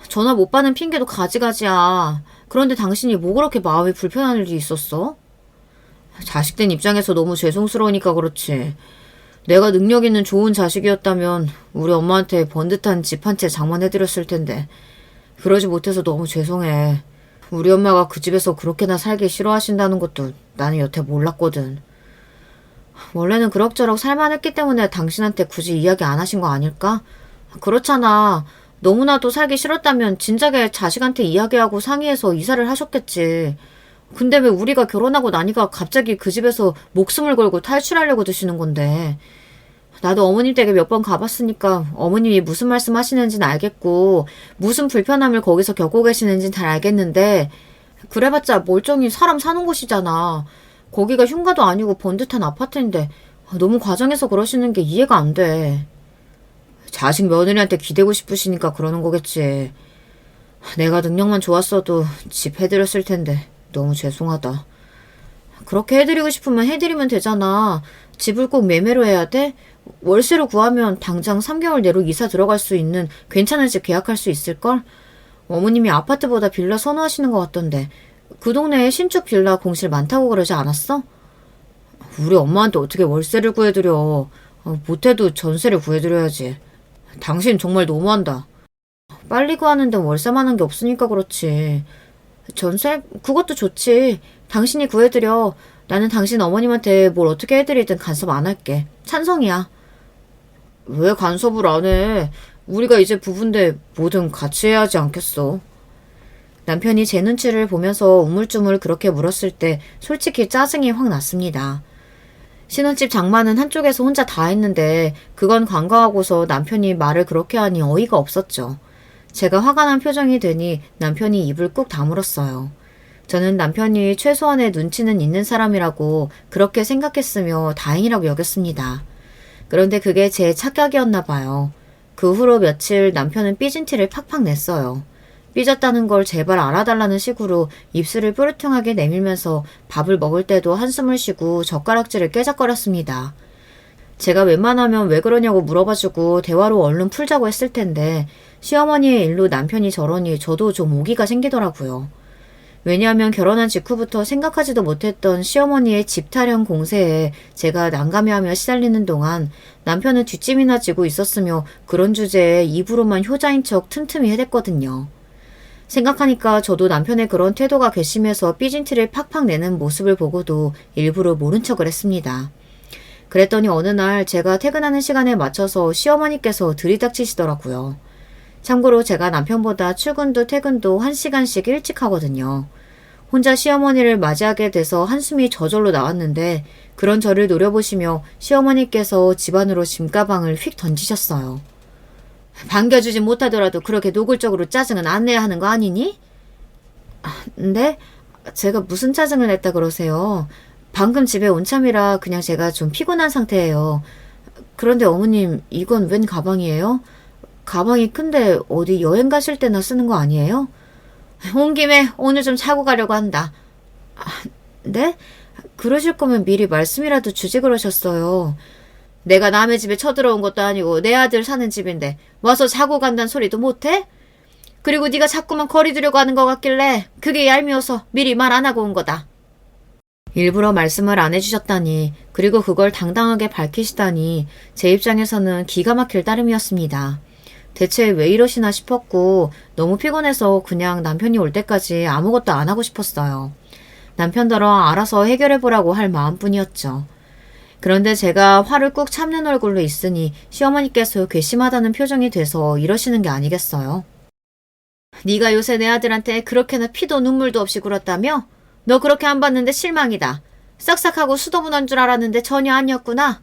전화 못 받는 핑계도 가지가지야. 그런데 당신이 뭐 그렇게 마음이 불편한 일이 있었어? 자식된 입장에서 너무 죄송스러우니까 그렇지. 내가 능력 있는 좋은 자식이었다면 우리 엄마한테 번듯한 집 한 채 장만해드렸을 텐데 그러지 못해서 너무 죄송해. 우리 엄마가 그 집에서 그렇게나 살기 싫어하신다는 것도 나는 여태 몰랐거든. 원래는 그럭저럭 살만했기 때문에 당신한테 굳이 이야기 안 하신 거 아닐까? 그렇잖아. 너무나도 살기 싫었다면 진작에 자식한테 이야기하고 상의해서 이사를 하셨겠지. 근데 왜 우리가 결혼하고 나니까 갑자기 그 집에서 목숨을 걸고 탈출하려고 드시는 건데. 나도 어머님 댁에 몇 번 가봤으니까 어머님이 무슨 말씀 하시는지는 알겠고 무슨 불편함을 거기서 겪고 계시는지는 잘 알겠는데 그래봤자 멀쩡히 사람 사는 곳이잖아. 거기가 흉가도 아니고 번듯한 아파트인데 너무 과장해서 그러시는 게 이해가 안 돼. 자식 며느리한테 기대고 싶으시니까 그러는 거겠지. 내가 능력만 좋았어도 집 해드렸을 텐데 너무 죄송하다. 그렇게 해드리고 싶으면 해드리면 되잖아. 집을 꼭 매매로 해야 돼? 월세로 구하면 당장 3개월 내로 이사 들어갈 수 있는 괜찮은 집 계약할 수 있을걸? 어머님이 아파트보다 빌라 선호하시는 것 같던데 그 동네에 신축 빌라 공실 많다고 그러지 않았어? 우리 엄마한테 어떻게 월세를 구해드려. 못해도 전세를 구해드려야지. 당신 정말 너무한다. 빨리 구하는데 월세만한 게 없으니까 그렇지. 전세? 그것도 좋지. 당신이 구해드려. 나는 당신 어머님한테 뭘 어떻게 해드리든 간섭 안 할게. 찬성이야. 왜 간섭을 안 해? 우리가 이제 부부인데 뭐든 같이 해야 하지 않겠어? 남편이 제 눈치를 보면서 우물쭈물 그렇게 물었을 때 솔직히 짜증이 확 났습니다. 신혼집 장만은 한쪽에서 혼자 다 했는데 그건 관과하고서 남편이 말을 그렇게 하니 어이가 없었죠. 제가 화가 난 표정이 되니 남편이 입을 꾹 다물었어요. 저는 남편이 최소한의 눈치는 있는 사람이라고 그렇게 생각했으며 다행이라고 여겼습니다. 그런데 그게 제 착각이었나 봐요. 그 후로 며칠 남편은 삐진 티를 팍팍 냈어요. 삐졌다는 걸 제발 알아달라는 식으로 입술을 뾰루퉁하게 내밀면서 밥을 먹을 때도 한숨을 쉬고 젓가락질을 깨작거렸습니다. 제가 웬만하면 왜 그러냐고 물어봐주고 대화로 얼른 풀자고 했을 텐데 시어머니의 일로 남편이 저러니 저도 좀 오기가 생기더라고요. 왜냐하면 결혼한 직후부터 생각하지도 못했던 시어머니의 집 타령 공세에 제가 난감해하며 시달리는 동안 남편은 뒷짐이나 지고 있었으며 그런 주제에 입으로만 효자인 척 틈틈이 해댔거든요. 생각하니까 저도 남편의 그런 태도가 괘씸해서 삐진 티를 팍팍 내는 모습을 보고도 일부러 모른 척을 했습니다. 그랬더니 어느 날 제가 퇴근하는 시간에 맞춰서 시어머니께서 들이닥치시더라고요. 참고로 제가 남편보다 출근도 퇴근도 1시간씩 일찍 하거든요. 혼자 시어머니를 맞이하게 돼서 한숨이 저절로 나왔는데 그런 저를 노려보시며 시어머니께서 집안으로 짐가방을 휙 던지셨어요. 반겨주지 못하더라도 그렇게 노골적으로 짜증은 안 내야 하는 거 아니니? 네? 제가 무슨 짜증을 냈다 그러세요? 방금 집에 온 참이라 그냥 제가 좀 피곤한 상태예요. 그런데 어머님, 이건 웬 가방이에요? 가방이 큰데 어디 여행 가실 때나 쓰는 거 아니에요? 온 김에 오늘 좀 차고 가려고 한다. 네? 그러실 거면 미리 말씀이라도 주지 그러셨어요. 내가 남의 집에 쳐들어온 것도 아니고 내 아들 사는 집인데 와서 자고 간다는 소리도 못해? 그리고 네가 자꾸만 거리 두려고 하는 것 같길래 그게 얄미워서 미리 말 안 하고 온 거다. 일부러 말씀을 안 해주셨다니 그리고 그걸 당당하게 밝히시다니 제 입장에서는 기가 막힐 따름이었습니다. 대체 왜 이러시나 싶었고 너무 피곤해서 그냥 남편이 올 때까지 아무것도 안 하고 싶었어요. 남편더러 알아서 해결해보라고 할 마음뿐이었죠. 그런데 제가 화를 꾹 참는 얼굴로 있으니 시어머니께서 괘씸하다는 표정이 돼서 이러시는 게 아니겠어요. 네가 요새 내 아들한테 그렇게나 피도 눈물도 없이 굴었다며? 너 그렇게 안 봤는데 실망이다. 싹싹하고 수더분한 줄 알았는데 전혀 아니었구나.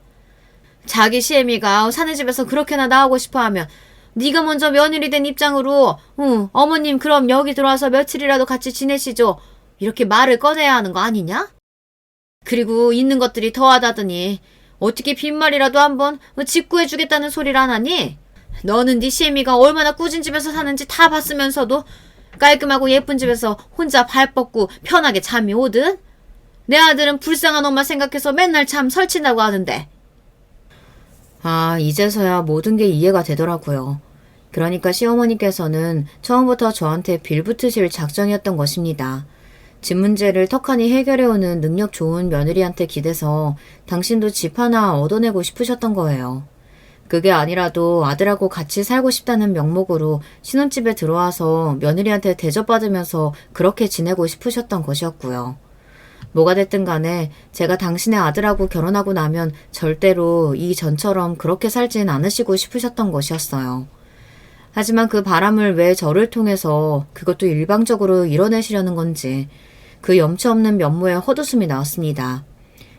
자기 시애미가 사는 집에서 그렇게나 나오고 싶어하면 네가 먼저 며느리 된 입장으로 어머님 그럼 여기 들어와서 며칠이라도 같이 지내시죠. 이렇게 말을 꺼내야 하는 거 아니냐? 그리고 있는 것들이 더하다더니 어떻게 빈말이라도 한번 직구해주겠다는 소리를 안 하니? 너는 네 시애미가 얼마나 꾸진 집에서 사는지 다 봤으면서도 깔끔하고 예쁜 집에서 혼자 발 뻗고 편하게 잠이 오든? 내 아들은 불쌍한 엄마 생각해서 맨날 잠 설친다고 하는데. 이제서야 모든 게 이해가 되더라고요. 그러니까 시어머니께서는 처음부터 저한테 빌붙으실 작정이었던 것입니다. 집 문제를 턱하니 해결해오는 능력 좋은 며느리한테 기대서 당신도 집 하나 얻어내고 싶으셨던 거예요. 그게 아니라도 아들하고 같이 살고 싶다는 명목으로 신혼집에 들어와서 며느리한테 대접받으면서 그렇게 지내고 싶으셨던 것이었고요. 뭐가 됐든 간에 제가 당신의 아들하고 결혼하고 나면 절대로 이 전처럼 그렇게 살진 않으시고 싶으셨던 것이었어요. 하지만 그 바람을 왜 저를 통해서 그것도 일방적으로 이뤄내시려는 건지 그 염치 없는 면모에 헛웃음이 나왔습니다.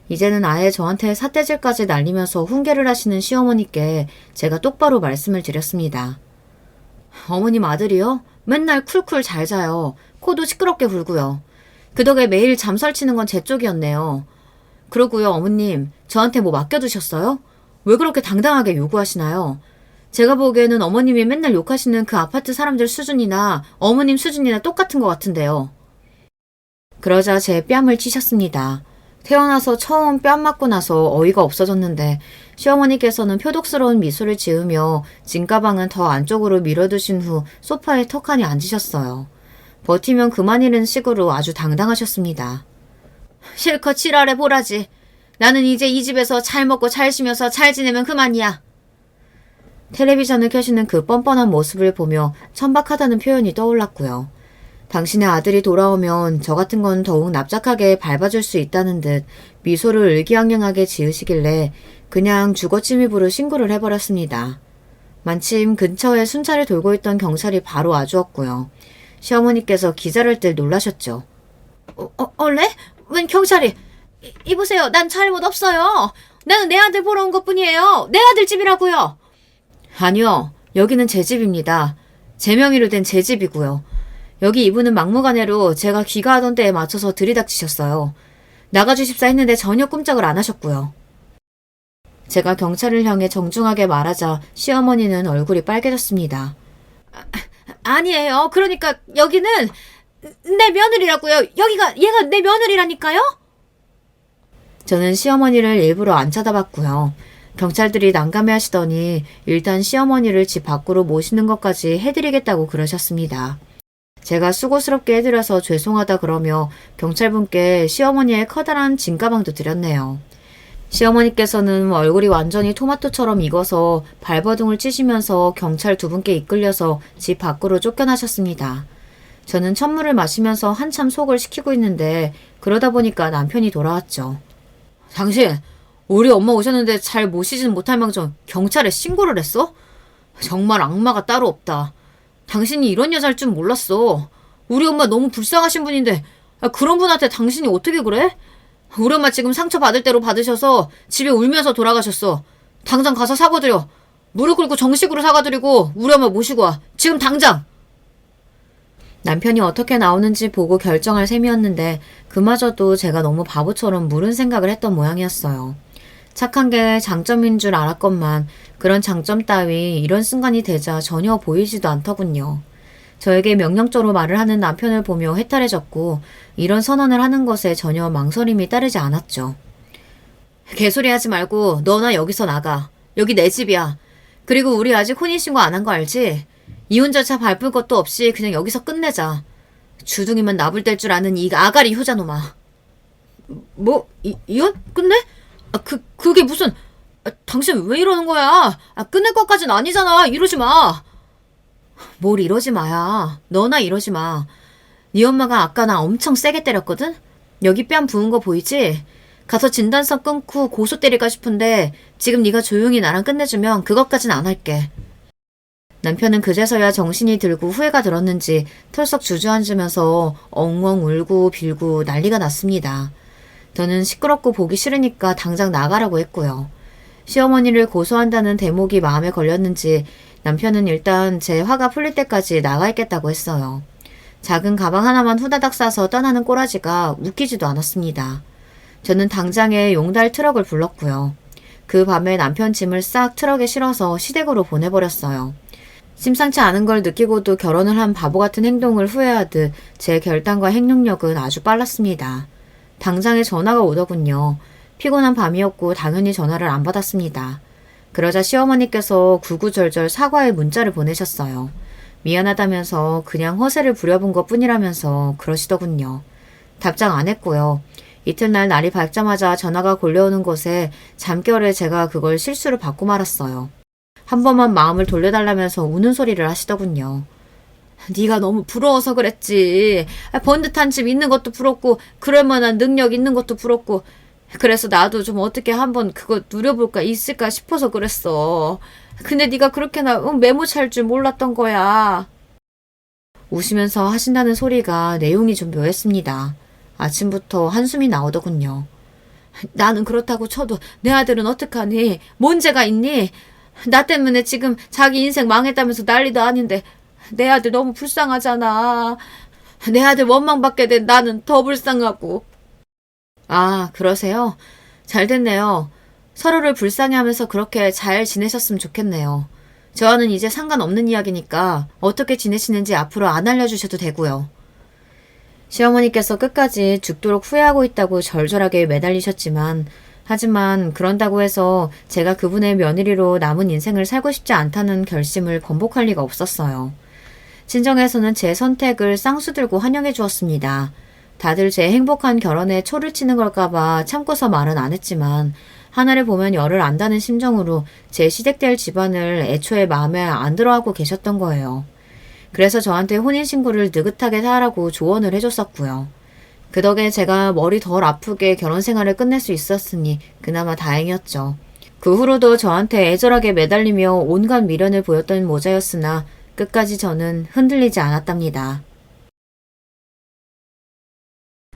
이제는 아예 저한테 삿대질까지 날리면서 훈계를 하시는 시어머니께 제가 똑바로 말씀을 드렸습니다. 어머님 아들이요? 맨날 쿨쿨 잘 자요. 코도 시끄럽게 불고요. 그 덕에 매일 잠 설치는 건 제 쪽이었네요. 그러고요 어머님 저한테 뭐 맡겨두셨어요? 왜 그렇게 당당하게 요구하시나요? 제가 보기에는 어머님이 맨날 욕하시는 그 아파트 사람들 수준이나 어머님 수준이나 똑같은 것 같은데요. 그러자 제 뺨을 치셨습니다. 태어나서 처음 뺨 맞고 나서 어이가 없어졌는데 시어머니께서는 표독스러운 미소를 지으며 짐가방은 더 안쪽으로 밀어두신 후 소파에 턱하니 앉으셨어요. 버티면 그만이라는 식으로 아주 당당하셨습니다. 실컷 지랄해 보라지. 나는 이제 이 집에서 잘 먹고 잘 쉬면서 잘 지내면 그만이야. 텔레비전을 켜시는 그 뻔뻔한 모습을 보며 천박하다는 표현이 떠올랐고요. 당신의 아들이 돌아오면 저 같은 건 더욱 납작하게 밟아줄 수 있다는 듯 미소를 의기양양하게 지으시길래 그냥 주거침입으로 신고를 해버렸습니다. 마침 근처에 순찰을 돌고 있던 경찰이 바로 와주었고요. 시어머니께서 기절할 듯 놀라셨죠. 원래? 웬 경찰이? 이보세요. 난 잘못 없어요. 나는 내 아들 보러 온 것뿐이에요. 내 아들 집이라고요. 아니요. 여기는 제 집입니다. 제 명의로 된 제 집이고요. 여기 이분은 막무가내로 제가 귀가하던 때에 맞춰서 들이닥치셨어요. 나가주십사 했는데 전혀 꼼짝을 안 하셨고요. 제가 경찰을 향해 정중하게 말하자 시어머니는 얼굴이 빨개졌습니다. 아니에요. 그러니까 여기는 내 며느리라고요. 얘가 내 며느리라니까요? 저는 시어머니를 일부러 안 쳐다봤고요. 경찰들이 난감해 하시더니 일단 시어머니를 집 밖으로 모시는 것까지 해드리겠다고 그러셨습니다. 제가 수고스럽게 해드려서 죄송하다 그러며 경찰분께 시어머니의 커다란 진가방도 드렸네요. 시어머니께서는 얼굴이 완전히 토마토처럼 익어서 발버둥을 치시면서 경찰 두 분께 이끌려서 집 밖으로 쫓겨나셨습니다. 저는 찬물을 마시면서 한참 속을 식히고 있는데 그러다 보니까 남편이 돌아왔죠. 당신, 우리 엄마 오셨는데 잘 모시지는 못할 망정 경찰에 신고를 했어? 정말 악마가 따로 없다. 당신이 이런 여자일 줄 몰랐어. 우리 엄마 너무 불쌍하신 분인데 그런 분한테 당신이 어떻게 그래? 우리 엄마 지금 상처 받을 대로 받으셔서 집에 울면서 돌아가셨어. 당장 가서 사과드려. 무릎 꿇고 정식으로 사과드리고 우리 엄마 모시고 와. 지금 당장! 남편이 어떻게 나오는지 보고 결정할 셈이었는데 그마저도 제가 너무 바보처럼 무른 생각을 했던 모양이었어요. 착한 게 장점인 줄 알았건만 그런 장점 따위 이런 순간이 되자 전혀 보이지도 않더군요. 저에게 명령조로 말을 하는 남편을 보며 해탈해졌고 이런 선언을 하는 것에 전혀 망설임이 따르지 않았죠. 개소리 하지 말고 너나 여기서 나가. 여기 내 집이야. 그리고 우리 아직 혼인신고 안 한 거 알지? 이혼 절차 밟을 것도 없이 그냥 여기서 끝내자. 주둥이만 나불댈 줄 아는 이 아가리 효자놈아. 이혼? 끝내? 그게 무슨... 당신 왜 이러는 거야? 끝낼 것까진 아니잖아. 이러지 마. 뭘 이러지 마야. 너나 이러지 마. 네 엄마가 아까 나 엄청 세게 때렸거든? 여기 뺨 부은 거 보이지? 가서 진단서 끊고 고소 때릴까 싶은데 지금 네가 조용히 나랑 끝내주면 그것까진 안 할게. 남편은 그제서야 정신이 들고 후회가 들었는지 털썩 주저앉으면서 엉엉 울고 빌고 난리가 났습니다. 저는 시끄럽고 보기 싫으니까 당장 나가라고 했고요. 시어머니를 고소한다는 대목이 마음에 걸렸는지 남편은 일단 제 화가 풀릴 때까지 나가 있겠다고 했어요. 작은 가방 하나만 후다닥 싸서 떠나는 꼬라지가 웃기지도 않았습니다. 저는 당장에 용달 트럭을 불렀고요. 그 밤에 남편 짐을 싹 트럭에 실어서 시댁으로 보내버렸어요. 심상치 않은 걸 느끼고도 결혼을 한 바보 같은 행동을 후회하듯 제 결단과 행동력은 아주 빨랐습니다. 당장에 전화가 오더군요. 피곤한 밤이었고 당연히 전화를 안 받았습니다. 그러자 시어머니께서 구구절절 사과의 문자를 보내셨어요. 미안하다면서 그냥 허세를 부려본 것 뿐이라면서 그러시더군요. 답장 안 했고요. 이튿날 날이 밝자마자 전화가 걸려오는 것에 잠결에 제가 그걸 실수로 받고 말았어요. 한 번만 마음을 돌려달라면서 우는 소리를 하시더군요. 네가 너무 부러워서 그랬지. 번듯한 집 있는 것도 부럽고 그럴 만한 능력 있는 것도 부럽고 그래서 나도 좀 어떻게 한번 그거 누려볼까 있을까 싶어서 그랬어. 근데 네가 그렇게나 메모찰 줄 몰랐던 거야. 우시면서 하신다는 소리가 내용이 좀 묘했습니다. 아침부터 한숨이 나오더군요. 나는 그렇다고 쳐도 내 아들은 어떡하니? 뭔 죄가 있니? 나 때문에 지금 자기 인생 망했다면서 난리도 아닌데 내 아들 너무 불쌍하잖아. 내 아들 원망받게 된 나는 더 불쌍하고. 아, 그러세요? 잘 됐네요. 서로를 불쌍해하면서 그렇게 잘 지내셨으면 좋겠네요. 저와는 이제 상관없는 이야기니까 어떻게 지내시는지 앞으로 안 알려주셔도 되고요. 시어머니께서 끝까지 죽도록 후회하고 있다고 절절하게 매달리셨지만 하지만 그런다고 해서 제가 그분의 며느리로 남은 인생을 살고 싶지 않다는 결심을 번복할 리가 없었어요. 친정에서는 제 선택을 쌍수들고 환영해 주었습니다. 다들 제 행복한 결혼에 초를 치는 걸까봐 참고서 말은 안 했지만 하나를 보면 열을 안다는 심정으로 제 시댁될 집안을 애초에 마음에 안 들어하고 계셨던 거예요. 그래서 저한테 혼인신고를 느긋하게 하라고 조언을 해줬었고요. 그 덕에 제가 머리 덜 아프게 결혼 생활을 끝낼 수 있었으니 그나마 다행이었죠. 그 후로도 저한테 애절하게 매달리며 온갖 미련을 보였던 모자였으나 끝까지 저는 흔들리지 않았답니다.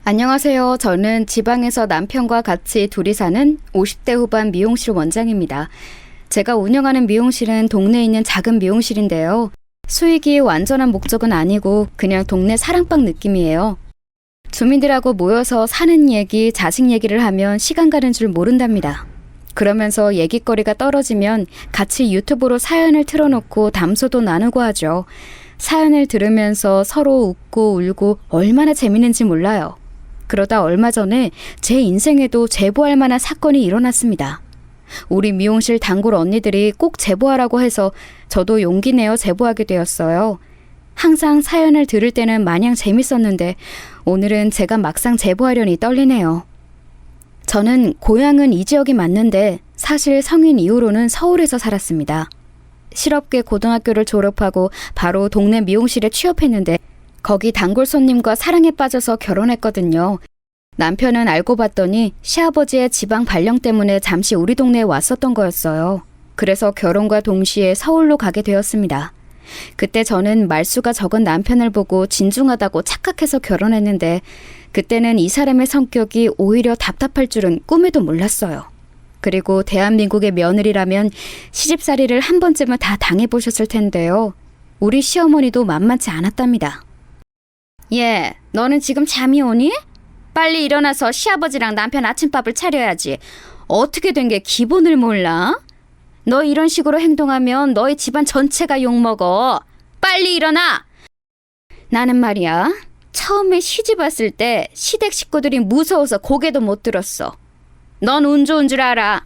안녕하세요. 저는 지방에서 남편과 같이 둘이 사는 50대 후반 미용실 원장입니다. 제가 운영하는 미용실은 동네에 있는 작은 미용실인데요. 수익이 완전한 목적은 아니고 그냥 동네 사랑방 느낌이에요. 주민들하고 모여서 사는 얘기, 자식 얘기를 하면 시간 가는 줄 모른답니다. 그러면서 얘기거리가 떨어지면 같이 유튜브로 사연을 틀어놓고 담소도 나누고 하죠. 사연을 들으면서 서로 웃고 울고 얼마나 재밌는지 몰라요. 그러다 얼마 전에 제 인생에도 제보할 만한 사건이 일어났습니다. 우리 미용실 단골 언니들이 꼭 제보하라고 해서 저도 용기 내어 제보하게 되었어요. 항상 사연을 들을 때는 마냥 재밌었는데 오늘은 제가 막상 제보하려니 떨리네요. 저는 고향은 이 지역이 맞는데 사실 성인 이후로는 서울에서 살았습니다. 실업계 고등학교를 졸업하고 바로 동네 미용실에 취업했는데 거기 단골 손님과 사랑에 빠져서 결혼했거든요. 남편은 알고 봤더니 시아버지의 지방 발령 때문에 잠시 우리 동네에 왔었던 거였어요. 그래서 결혼과 동시에 서울로 가게 되었습니다. 그때 저는 말수가 적은 남편을 보고 진중하다고 착각해서 결혼했는데 그때는 이 사람의 성격이 오히려 답답할 줄은 꿈에도 몰랐어요. 그리고 대한민국의 며느리라면 시집살이를 한 번쯤은 다 당해보셨을 텐데요. 우리 시어머니도 만만치 않았답니다. 얘, 너는 지금 잠이 오니? 빨리 일어나서 시아버지랑 남편 아침밥을 차려야지. 어떻게 된 게 기본을 몰라? 너 이런 식으로 행동하면 너희 집안 전체가 욕먹어. 빨리 일어나! 나는 말이야, 처음에 시집 왔을 때 시댁 식구들이 무서워서 고개도 못 들었어. 넌 운 좋은 줄 알아.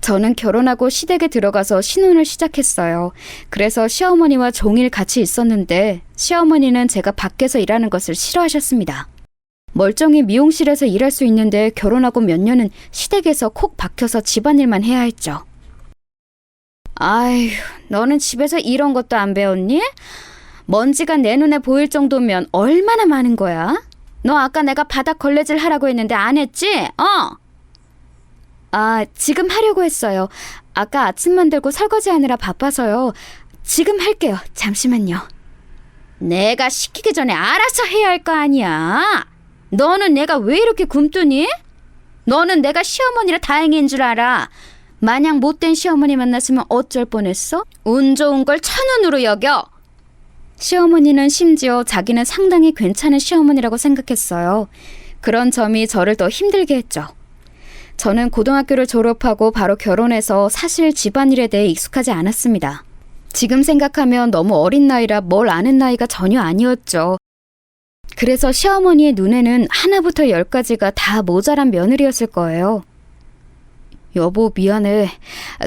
저는 결혼하고 시댁에 들어가서 신혼을 시작했어요. 그래서 시어머니와 종일 같이 있었는데 시어머니는 제가 밖에서 일하는 것을 싫어하셨습니다. 멀쩡히 미용실에서 일할 수 있는데 결혼하고 몇 년은 시댁에서 콕 박혀서 집안일만 해야 했죠. 아휴, 너는 집에서 이런 것도 안 배웠니? 먼지가 내 눈에 보일 정도면 얼마나 많은 거야? 너 아까 내가 바닥 걸레질 하라고 했는데 안 했지? 지금 하려고 했어요. 아까 아침 만들고 설거지 하느라 바빠서요. 지금 할게요. 잠시만요. 내가 시키기 전에 알아서 해야 할 거 아니야. 너는 내가 왜 이렇게 굼뜨니? 너는 내가 시어머니라 다행인 줄 알아. 마냥 못된 시어머니 만났으면 어쩔 뻔했어? 운 좋은 걸 천운으로 여겨. 시어머니는 심지어 자기는 상당히 괜찮은 시어머니라고 생각했어요. 그런 점이 저를 더 힘들게 했죠. 저는 고등학교를 졸업하고 바로 결혼해서 사실 집안일에 대해 익숙하지 않았습니다. 지금 생각하면 너무 어린 나이라 뭘 아는 나이가 전혀 아니었죠. 그래서 시어머니의 눈에는 하나부터 10까지가 다 모자란 며느리였을 거예요. 여보, 미안해.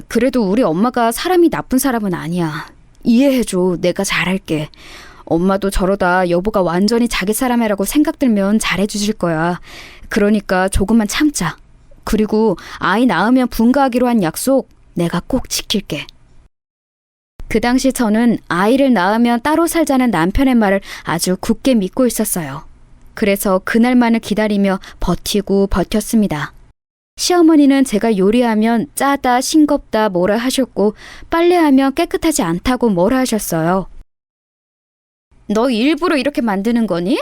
그래도 우리 엄마가 사람이 나쁜 사람은 아니야. 이해해줘. 내가 잘할게. 엄마도 저러다 여보가 완전히 자기 사람이라고 생각 들면 잘해주실 거야. 그러니까 조금만 참자. 그리고 아이 낳으면 분가하기로 한 약속 내가 꼭 지킬게. 그 당시 저는 아이를 낳으면 따로 살자는 남편의 말을 아주 굳게 믿고 있었어요. 그래서 그날만을 기다리며 버티고 버텼습니다. 시어머니는 제가 요리하면 짜다, 싱겁다 뭐라 하셨고 빨래하면 깨끗하지 않다고 뭐라 하셨어요. 너 일부러 이렇게 만드는 거니?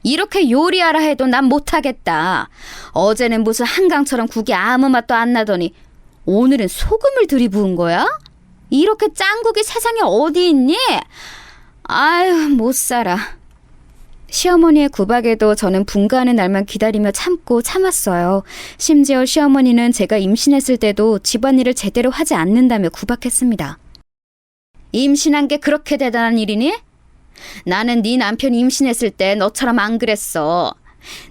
이렇게 요리하라 해도 난 못하겠다. 어제는 무슨 한강처럼 국이 아무 맛도 안 나더니 오늘은 소금을 들이부은 거야? 이렇게 짠 국이 세상에 어디 있니? 아유, 못 살아. 시어머니의 구박에도 저는 분가하는 날만 기다리며 참고 참았어요. 심지어 시어머니는 제가 임신했을 때도 집안일을 제대로 하지 않는다며 구박했습니다. 임신한 게 그렇게 대단한 일이니? 나는 네 남편 임신했을 때 너처럼 안 그랬어.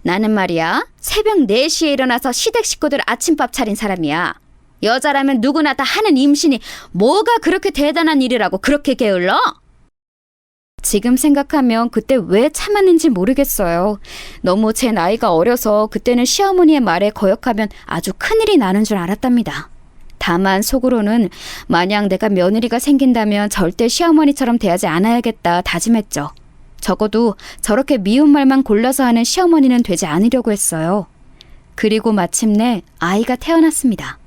나는 말이야, 새벽 4시에 일어나서 시댁 식구들 아침밥 차린 사람이야. 여자라면 누구나 다 하는 임신이 뭐가 그렇게 대단한 일이라고 그렇게 게을러? 지금 생각하면 그때 왜 참았는지 모르겠어요. 너무 제 나이가 어려서 그때는 시어머니의 말에 거역하면 아주 큰일이 나는 줄 알았답니다. 다만 속으로는 만약 내가 며느리가 생긴다면 절대 시어머니처럼 대하지 않아야겠다 다짐했죠. 적어도 저렇게 미운 말만 골라서 하는 시어머니는 되지 않으려고 했어요. 그리고 마침내 아이가 태어났습니다.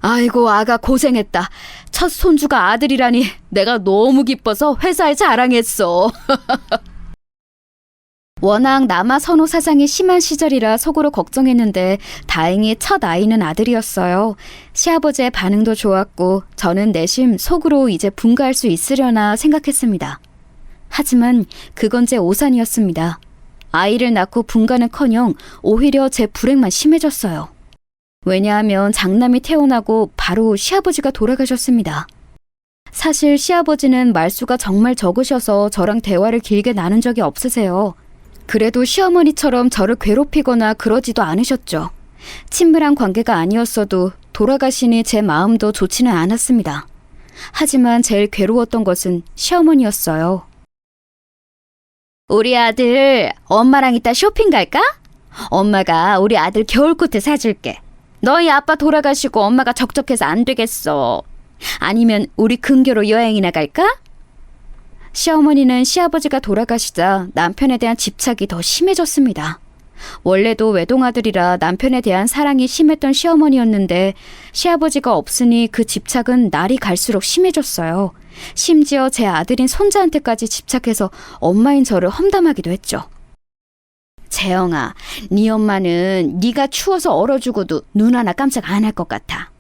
아이고, 아가 고생했다. 첫 손주가 아들이라니 내가 너무 기뻐서 회사에 자랑했어. 워낙 남아 선호 사상이 심한 시절이라 속으로 걱정했는데 다행히 첫 아이는 아들이었어요. 시아버지의 반응도 좋았고 저는 내심 속으로 이제 분가할 수 있으려나 생각했습니다. 하지만 그건 제 오산이었습니다. 아이를 낳고 분가는커녕 오히려 제 불행만 심해졌어요. 왜냐하면 장남이 태어나고 바로 시아버지가 돌아가셨습니다. 사실 시아버지는 말수가 정말 적으셔서 저랑 대화를 길게 나눈 적이 없으세요. 그래도 시어머니처럼 저를 괴롭히거나 그러지도 않으셨죠. 친밀한 관계가 아니었어도 돌아가시니 제 마음도 좋지는 않았습니다. 하지만 제일 괴로웠던 것은 시어머니였어요. 우리 아들, 엄마랑 이따 쇼핑 갈까? 엄마가 우리 아들 겨울코트 사줄게. 너희 아빠 돌아가시고 엄마가 적적해서 안 되겠어. 아니면 우리 근교로 여행이나 갈까? 시어머니는 시아버지가 돌아가시자 남편에 대한 집착이 더 심해졌습니다. 원래도 외동아들이라 남편에 대한 사랑이 심했던 시어머니였는데 시아버지가 없으니 그 집착은 날이 갈수록 심해졌어요. 심지어 제 아들인 손자한테까지 집착해서 엄마인 저를 험담하기도 했죠. 재영아, 네 엄마는 네가 추워서 얼어 죽어도 눈 하나 깜짝 안 할 것 같아.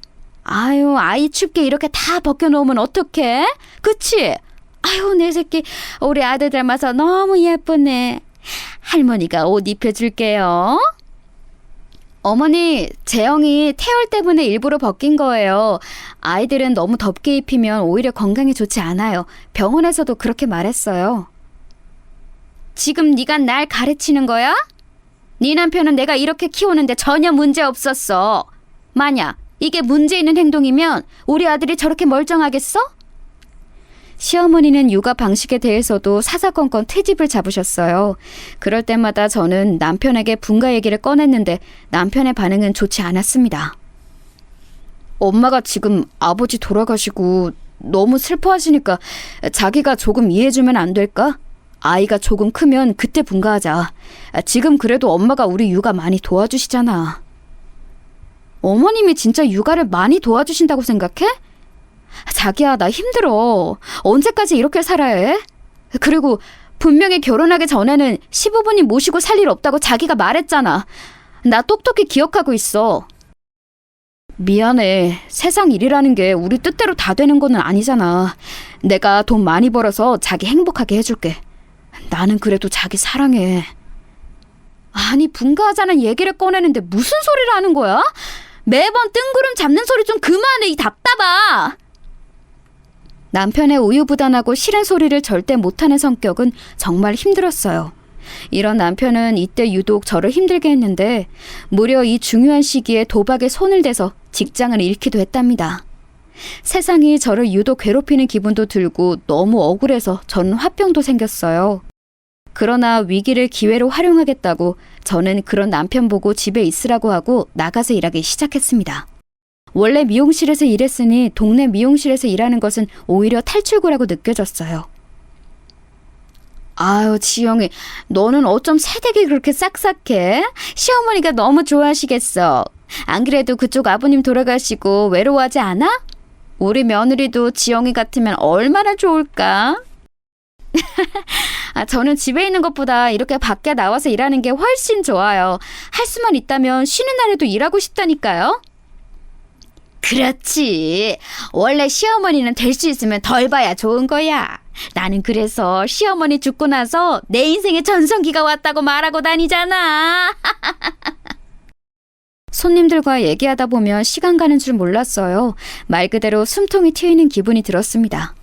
아유, 아이 춥게 이렇게 다 벗겨놓으면 어떡해? 그치? 아유, 내 새끼 우리 아들 닮아서 너무 예쁘네. 할머니가 옷 입혀줄게요. 어머니, 재영이 태열 때문에 일부러 벗긴 거예요. 아이들은 너무 덥게 입히면 오히려 건강에 좋지 않아요. 병원에서도 그렇게 말했어요. 지금 네가 날 가르치는 거야? 네 남편은 내가 이렇게 키우는데 전혀 문제 없었어. 만약 이게 문제 있는 행동이면 우리 아들이 저렇게 멀쩡하겠어? 시어머니는 육아 방식에 대해서도 사사건건 트집을 잡으셨어요. 그럴 때마다 저는 남편에게 분가 얘기를 꺼냈는데 남편의 반응은 좋지 않았습니다. 엄마가 지금 아버지 돌아가시고 너무 슬퍼하시니까 자기가 조금 이해해주면 안 될까? 아이가 조금 크면 그때 분가하자. 지금 그래도 엄마가 우리 육아 많이 도와주시잖아. 어머님이 진짜 육아를 많이 도와주신다고 생각해? 자기야, 나 힘들어. 언제까지 이렇게 살아야 해? 그리고 분명히 결혼하기 전에는 시부모님 모시고 살 일 없다고 자기가 말했잖아. 나 똑똑히 기억하고 있어. 미안해. 세상 일이라는 게 우리 뜻대로 다 되는 거는 아니잖아. 내가 돈 많이 벌어서 자기 행복하게 해줄게. 나는 그래도 자기 사랑해. 아니, 분가하자는 얘기를 꺼내는데 무슨 소리를 하는 거야? 매번 뜬구름 잡는 소리 좀 그만해, 이 답답아. 남편의 우유부단하고 싫은 소리를 절대 못하는 성격은 정말 힘들었어요. 이런 남편은 이때 유독 저를 힘들게 했는데 무려 이 중요한 시기에 도박에 손을 대서 직장을 잃기도 했답니다. 세상이 저를 유독 괴롭히는 기분도 들고 너무 억울해서 저는 화병도 생겼어요. 그러나 위기를 기회로 활용하겠다고 저는 그런 남편 보고 집에 있으라고 하고 나가서 일하기 시작했습니다. 원래 미용실에서 일했으니 동네 미용실에서 일하는 것은 오히려 탈출구라고 느껴졌어요. 아유, 지영이, 너는 어쩜 새댁이 그렇게 싹싹해? 시어머니가 너무 좋아하시겠어. 안 그래도 그쪽 아버님 돌아가시고 외로워하지 않아? 우리 며느리도 지영이 같으면 얼마나 좋을까? 저는 집에 있는 것보다 이렇게 밖에 나와서 일하는 게 훨씬 좋아요. 할 수만 있다면 쉬는 날에도 일하고 싶다니까요. 그렇지. 원래 시어머니는 될 수 있으면 덜 봐야 좋은 거야. 나는 그래서 시어머니 죽고 나서 내 인생에 전성기가 왔다고 말하고 다니잖아. 손님들과 얘기하다 보면 시간 가는 줄 몰랐어요. 말 그대로 숨통이 트이는 기분이 들었습니다.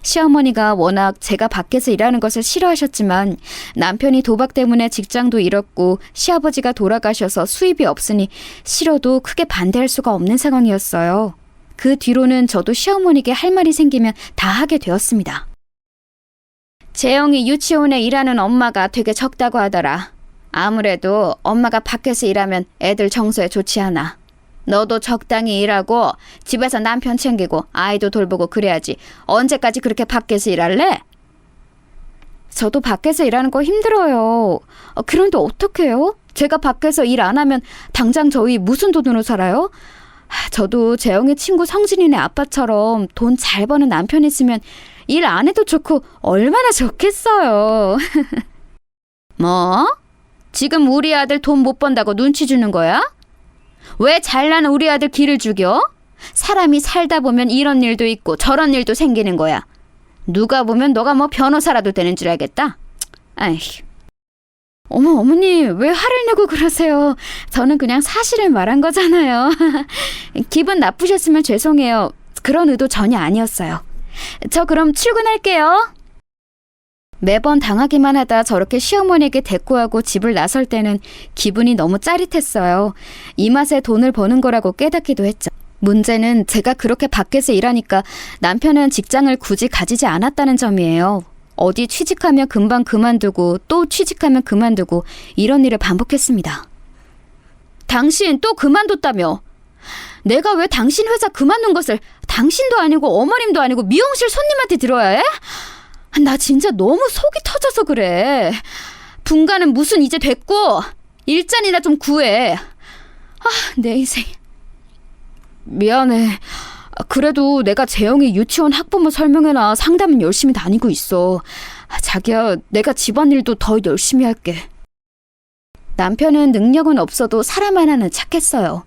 시어머니가 워낙 제가 밖에서 일하는 것을 싫어하셨지만 남편이 도박 때문에 직장도 잃었고 시아버지가 돌아가셔서 수입이 없으니 싫어도 크게 반대할 수가 없는 상황이었어요. 그 뒤로는 저도 시어머니께 할 말이 생기면 다 하게 되었습니다. 재영이 유치원에 일하는 엄마가 되게 적다고 하더라. 아무래도 엄마가 밖에서 일하면 애들 정서에 좋지 않아. 너도 적당히 일하고 집에서 남편 챙기고 아이도 돌보고 그래야지. 언제까지 그렇게 밖에서 일할래? 저도 밖에서 일하는 거 힘들어요. 그런데 어떡해요? 제가 밖에서 일 안 하면 당장 저희 무슨 돈으로 살아요? 저도 재영이 친구 성진이네 아빠처럼 돈 잘 버는 남편 있으면 일 안 해도 좋고 얼마나 좋겠어요. 뭐? 지금 우리 아들 돈 못 번다고 눈치 주는 거야? 왜 잘난 우리 아들 기를 죽여? 사람이 살다 보면 이런 일도 있고 저런 일도 생기는 거야. 누가 보면 너가 뭐 변호사라도 되는 줄 알겠다. 아휴. 어머니, 왜 화를 내고 그러세요? 저는 그냥 사실을 말한 거잖아요. 기분 나쁘셨으면 죄송해요. 그런 의도 전혀 아니었어요. 저 그럼 출근할게요. 매번 당하기만 하다 저렇게 시어머니에게 대꾸하고 집을 나설 때는 기분이 너무 짜릿했어요. 이 맛에 돈을 버는 거라고 깨닫기도 했죠. 문제는 제가 그렇게 밖에서 일하니까 남편은 직장을 굳이 가지지 않았다는 점이에요. 어디 취직하면 금방 그만두고 또 취직하면 그만두고 이런 일을 반복했습니다. 당신 또 그만뒀다며? 내가 왜 당신 회사 그만둔 것을 당신도 아니고 어머님도 아니고 미용실 손님한테 들어야 해? 나 진짜 너무 속이 터져서 그래. 분가는 무슨 이제 됐고 일자리나 좀 구해. 내 인생. 미안해. 그래도 내가 재영이 유치원 학부모 설명회나 상담은 열심히 다니고 있어. 자기야, 내가 집안일도 더 열심히 할게. 남편은 능력은 없어도 사람 하나는 착했어요.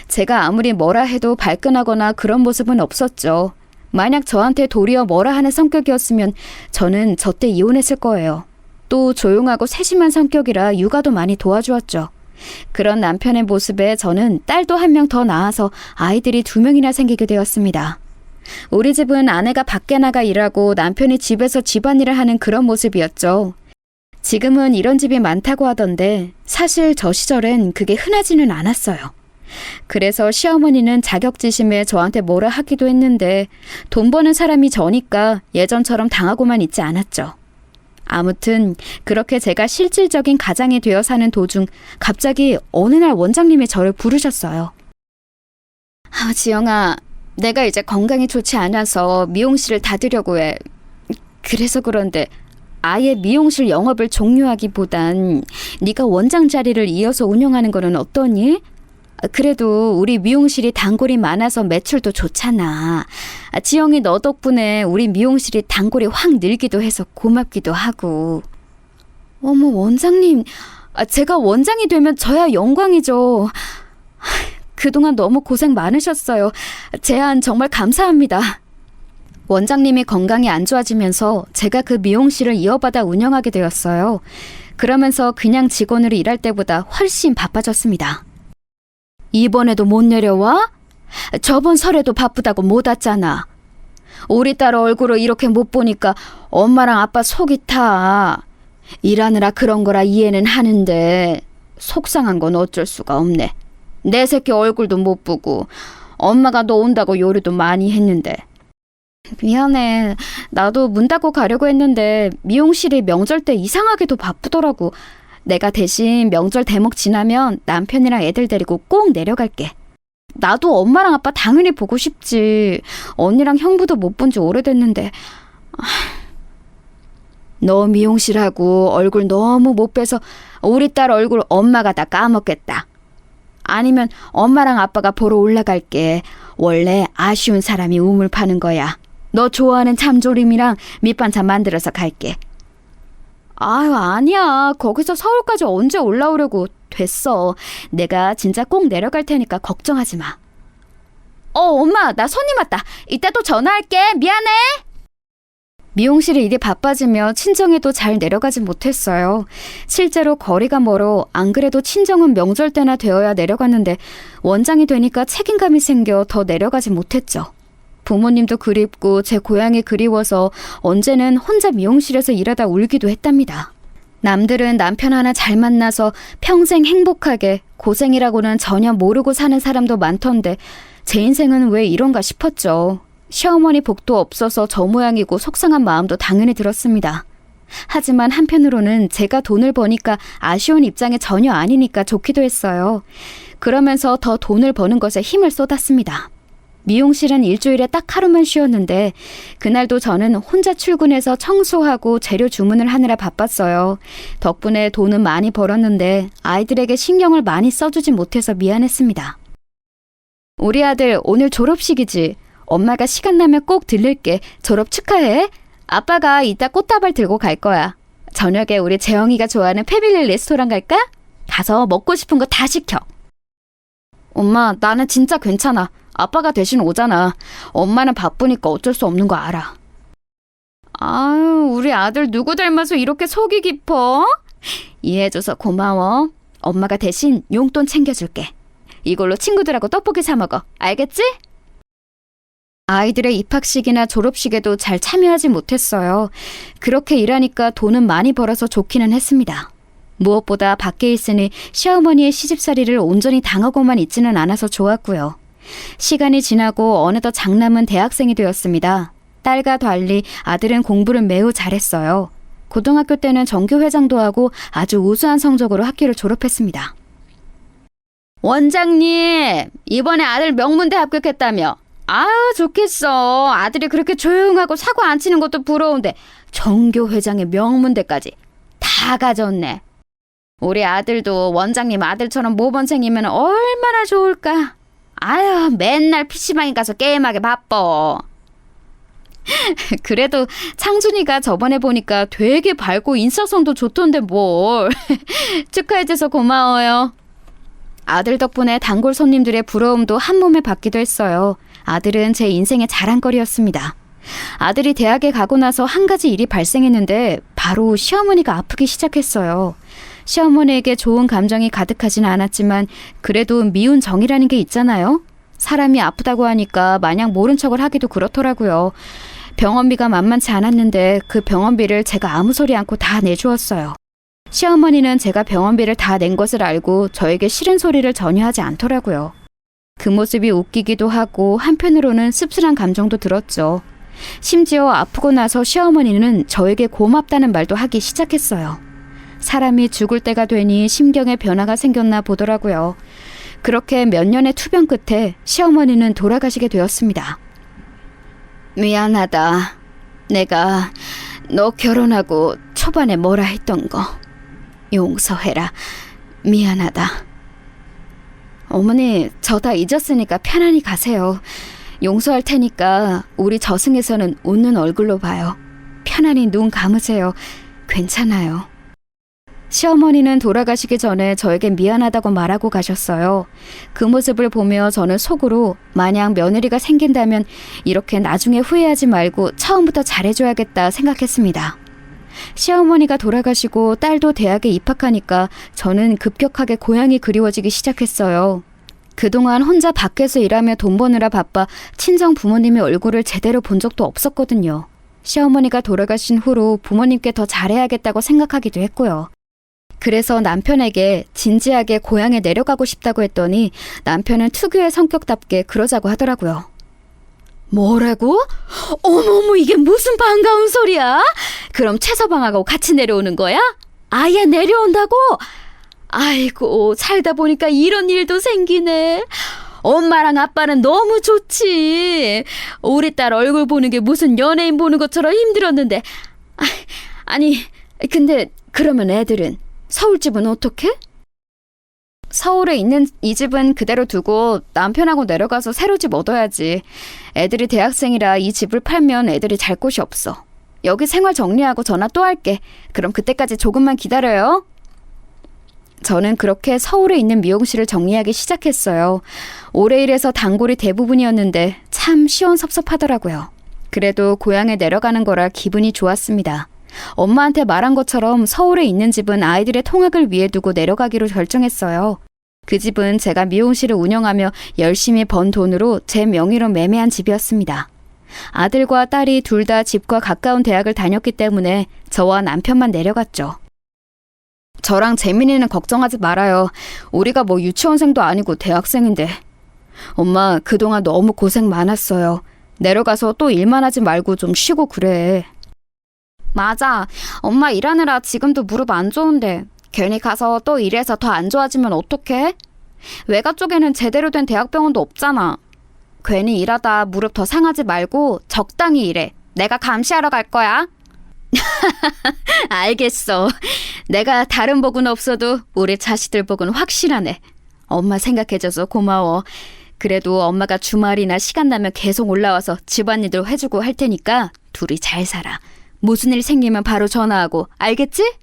제가 아무리 뭐라 해도 발끈하거나 그런 모습은 없었죠. 만약 저한테 도리어 뭐라 하는 성격이었으면 저는 저때 이혼했을 거예요. 또 조용하고 세심한 성격이라 육아도 많이 도와주었죠. 그런 남편의 모습에 저는 딸도 한 명 더 낳아서 아이들이 2명이나 생기게 되었습니다. 우리 집은 아내가 밖에 나가 일하고 남편이 집에서 집안일을 하는 그런 모습이었죠. 지금은 이런 집이 많다고 하던데 사실 저 시절엔 그게 흔하지는 않았어요. 그래서 시어머니는 자격지심에 저한테 뭐라 하기도 했는데 돈 버는 사람이 저니까 예전처럼 당하고만 있지 않았죠. 아무튼 그렇게 제가 실질적인 가장이 되어 사는 도중 갑자기 어느 날 원장님이 저를 부르셨어요. 지영아, 내가 이제 건강이 좋지 않아서 미용실을 닫으려고 해. 그래서 그런데 아예 미용실 영업을 종료하기보단 네가 원장 자리를 이어서 운영하는 거는 어떠니? 그래도 우리 미용실이 단골이 많아서 매출도 좋잖아. 지영이 너 덕분에 우리 미용실이 단골이 확 늘기도 해서 고맙기도 하고. 어머, 원장님. 제가 원장이 되면 저야 영광이죠. 그동안 너무 고생 많으셨어요. 제안 정말 감사합니다. 원장님이 건강이 안 좋아지면서 제가 그 미용실을 이어받아 운영하게 되었어요. 그러면서 그냥 직원으로 일할 때보다 훨씬 바빠졌습니다. 이번에도 못 내려와? 저번 설에도 바쁘다고 못 왔잖아. 우리 딸 얼굴을 이렇게 못 보니까 엄마랑 아빠 속이 타. 일하느라 그런 거라 이해는 하는데 속상한 건 어쩔 수가 없네. 내 새끼 얼굴도 못 보고 엄마가 너 온다고 요리도 많이 했는데. 미안해. 나도 문 닫고 가려고 했는데 미용실이 명절 때 이상하게도 바쁘더라고. 내가 대신 명절 대목 지나면 남편이랑 애들 데리고 꼭 내려갈게. 나도 엄마랑 아빠 당연히 보고 싶지. 언니랑 형부도 못 본 지 오래됐는데. 너 미용실하고 얼굴 너무 못 빼서 우리 딸 얼굴 엄마가 다 까먹겠다. 아니면 엄마랑 아빠가 보러 올라갈게. 원래 아쉬운 사람이 우물 파는 거야. 너 좋아하는 참조림이랑 밑반찬 만들어서 갈게. 아유, 아니야. 거기서 서울까지 언제 올라오려고. 됐어. 내가 진짜 꼭 내려갈 테니까 걱정하지 마. 엄마, 나 손님 왔다. 이따 또 전화할게. 미안해. 미용실에 일이 바빠지며 친정에도 잘 내려가지 못했어요. 실제로 거리가 멀어 안 그래도 친정은 명절 때나 되어야 내려갔는데 원장이 되니까 책임감이 생겨 더 내려가지 못했죠. 부모님도 그립고 제 고향이 그리워서 언제는 혼자 미용실에서 일하다 울기도 했답니다. 남들은 남편 하나 잘 만나서 평생 행복하게 고생이라고는 전혀 모르고 사는 사람도 많던데 제 인생은 왜 이런가 싶었죠. 시어머니 복도 없어서 저 모양이고 속상한 마음도 당연히 들었습니다. 하지만 한편으로는 제가 돈을 버니까 아쉬운 입장이 전혀 아니니까 좋기도 했어요. 그러면서 더 돈을 버는 것에 힘을 쏟았습니다. 미용실은 일주일에 딱 하루만 쉬었는데 그날도 저는 혼자 출근해서 청소하고 재료 주문을 하느라 바빴어요. 덕분에 돈은 많이 벌었는데 아이들에게 신경을 많이 써주지 못해서 미안했습니다. 우리 아들 오늘 졸업식이지? 엄마가 시간 나면 꼭 들를게. 졸업 축하해. 아빠가 이따 꽃다발 들고 갈 거야. 저녁에 우리 재영이가 좋아하는 패밀리 레스토랑 갈까? 가서 먹고 싶은 거 다 시켜. 엄마, 나는 진짜 괜찮아. 아빠가 대신 오잖아. 엄마는 바쁘니까 어쩔 수 없는 거 알아. 아유, 우리 아들 누구 닮아서 이렇게 속이 깊어? 이해해줘서 고마워. 엄마가 대신 용돈 챙겨줄게. 이걸로 친구들하고 떡볶이 사 먹어. 알겠지? 아이들의 입학식이나 졸업식에도 잘 참여하지 못했어요. 그렇게 일하니까 돈은 많이 벌어서 좋기는 했습니다. 무엇보다 밖에 있으니 시어머니의 시집살이를 온전히 당하고만 있지는 않아서 좋았고요. 시간이 지나고 어느덧 장남은 대학생이 되었습니다. 딸과 달리 아들은 공부를 매우 잘했어요. 고등학교 때는 전교회장도 하고 아주 우수한 성적으로 학교를 졸업했습니다. 원장님, 이번에 아들 명문대 합격했다며? 아유, 좋겠어. 아들이 그렇게 조용하고 사고 안 치는 것도 부러운데 전교회장의 명문대까지 다 가졌네. 우리 아들도 원장님 아들처럼 모범생이면 얼마나 좋을까. 아유, 맨날 PC방에 가서 게임하게 바빠. 그래도 창준이가 저번에 보니까 되게 밝고 인사성도 좋던데 뭘. 축하해줘서 고마워요. 아들 덕분에 단골 손님들의 부러움도 한 몸에 받기도 했어요. 아들은 제 인생의 자랑거리였습니다. 아들이 대학에 가고 나서 한 가지 일이 발생했는데 바로 시어머니가 아프기 시작했어요. 시어머니에게 좋은 감정이 가득하진 않았지만 그래도 미운 정이라는 게 있잖아요. 사람이 아프다고 하니까 마냥 모른 척을 하기도 그렇더라고요. 병원비가 만만치 않았는데 그 병원비를 제가 아무 소리 않고 다 내주었어요. 시어머니는 제가 병원비를 다 낸 것을 알고 저에게 싫은 소리를 전혀 하지 않더라고요. 그 모습이 웃기기도 하고 한편으로는 씁쓸한 감정도 들었죠. 심지어 아프고 나서 시어머니는 저에게 고맙다는 말도 하기 시작했어요. 사람이 죽을 때가 되니 심경에 변화가 생겼나 보더라고요. 그렇게 몇 년의 투병 끝에 시어머니는 돌아가시게 되었습니다. 미안하다. 내가 너 결혼하고 초반에 뭐라 했던 거 용서해라. 미안하다. 어머니, 저 다 잊었으니까 편안히 가세요. 용서할 테니까 우리 저승에서는 웃는 얼굴로 봐요. 편안히 눈 감으세요. 괜찮아요. 시어머니는 돌아가시기 전에 저에게 미안하다고 말하고 가셨어요. 그 모습을 보며 저는 속으로 만약 며느리가 생긴다면 이렇게 나중에 후회하지 말고 처음부터 잘해줘야겠다 생각했습니다. 시어머니가 돌아가시고 딸도 대학에 입학하니까 저는 급격하게 고향이 그리워지기 시작했어요. 그동안 혼자 밖에서 일하며 돈 버느라 바빠 친정 부모님의 얼굴을 제대로 본 적도 없었거든요. 시어머니가 돌아가신 후로 부모님께 더 잘해야겠다고 생각하기도 했고요. 그래서 남편에게 진지하게 고향에 내려가고 싶다고 했더니 남편은 특유의 성격답게 그러자고 하더라고요. 뭐라고? 어머머, 이게 무슨 반가운 소리야? 그럼 최서방하고 같이 내려오는 거야? 아예 내려온다고? 아이고, 살다 보니까 이런 일도 생기네. 엄마랑 아빠는 너무 좋지. 우리 딸 얼굴 보는 게 무슨 연예인 보는 것처럼 힘들었는데. 아니, 근데 그러면 애들은? 서울집은 어떡해? 서울에 있는 이 집은 그대로 두고 남편하고 내려가서 새로 집 얻어야지. 애들이 대학생이라 이 집을 팔면 애들이 잘 곳이 없어. 여기 생활 정리하고 전화 또 할게. 그럼 그때까지 조금만 기다려요. 저는 그렇게 서울에 있는 미용실을 정리하기 시작했어요. 오래 일해서 단골이 대부분이었는데 참 시원섭섭하더라고요. 그래도 고향에 내려가는 거라 기분이 좋았습니다. 엄마한테 말한 것처럼 서울에 있는 집은 아이들의 통학을 위해 두고 내려가기로 결정했어요. 그 집은 제가 미용실을 운영하며 열심히 번 돈으로 제 명의로 매매한 집이었습니다. 아들과 딸이 둘 다 집과 가까운 대학을 다녔기 때문에 저와 남편만 내려갔죠. 저랑 재민이는 걱정하지 말아요. 우리가 뭐 유치원생도 아니고 대학생인데. 엄마, 그동안 너무 고생 많았어요. 내려가서 또 일만 하지 말고 좀 쉬고 그래. 맞아. 엄마 일하느라 지금도 무릎 안 좋은데 괜히 가서 또 일해서 더 안 좋아지면 어떡해? 외가 쪽에는 제대로 된 대학병원도 없잖아. 괜히 일하다 무릎 더 상하지 말고 적당히 일해. 내가 감시하러 갈 거야. 알겠어. 내가 다른 복은 없어도 우리 자식들 복은 확실하네. 엄마 생각해줘서 고마워. 그래도 엄마가 주말이나 시간 나면 계속 올라와서 집안일도 해주고 할 테니까 둘이 잘 살아. 무슨 일 생기면 바로 전화하고, 알겠지?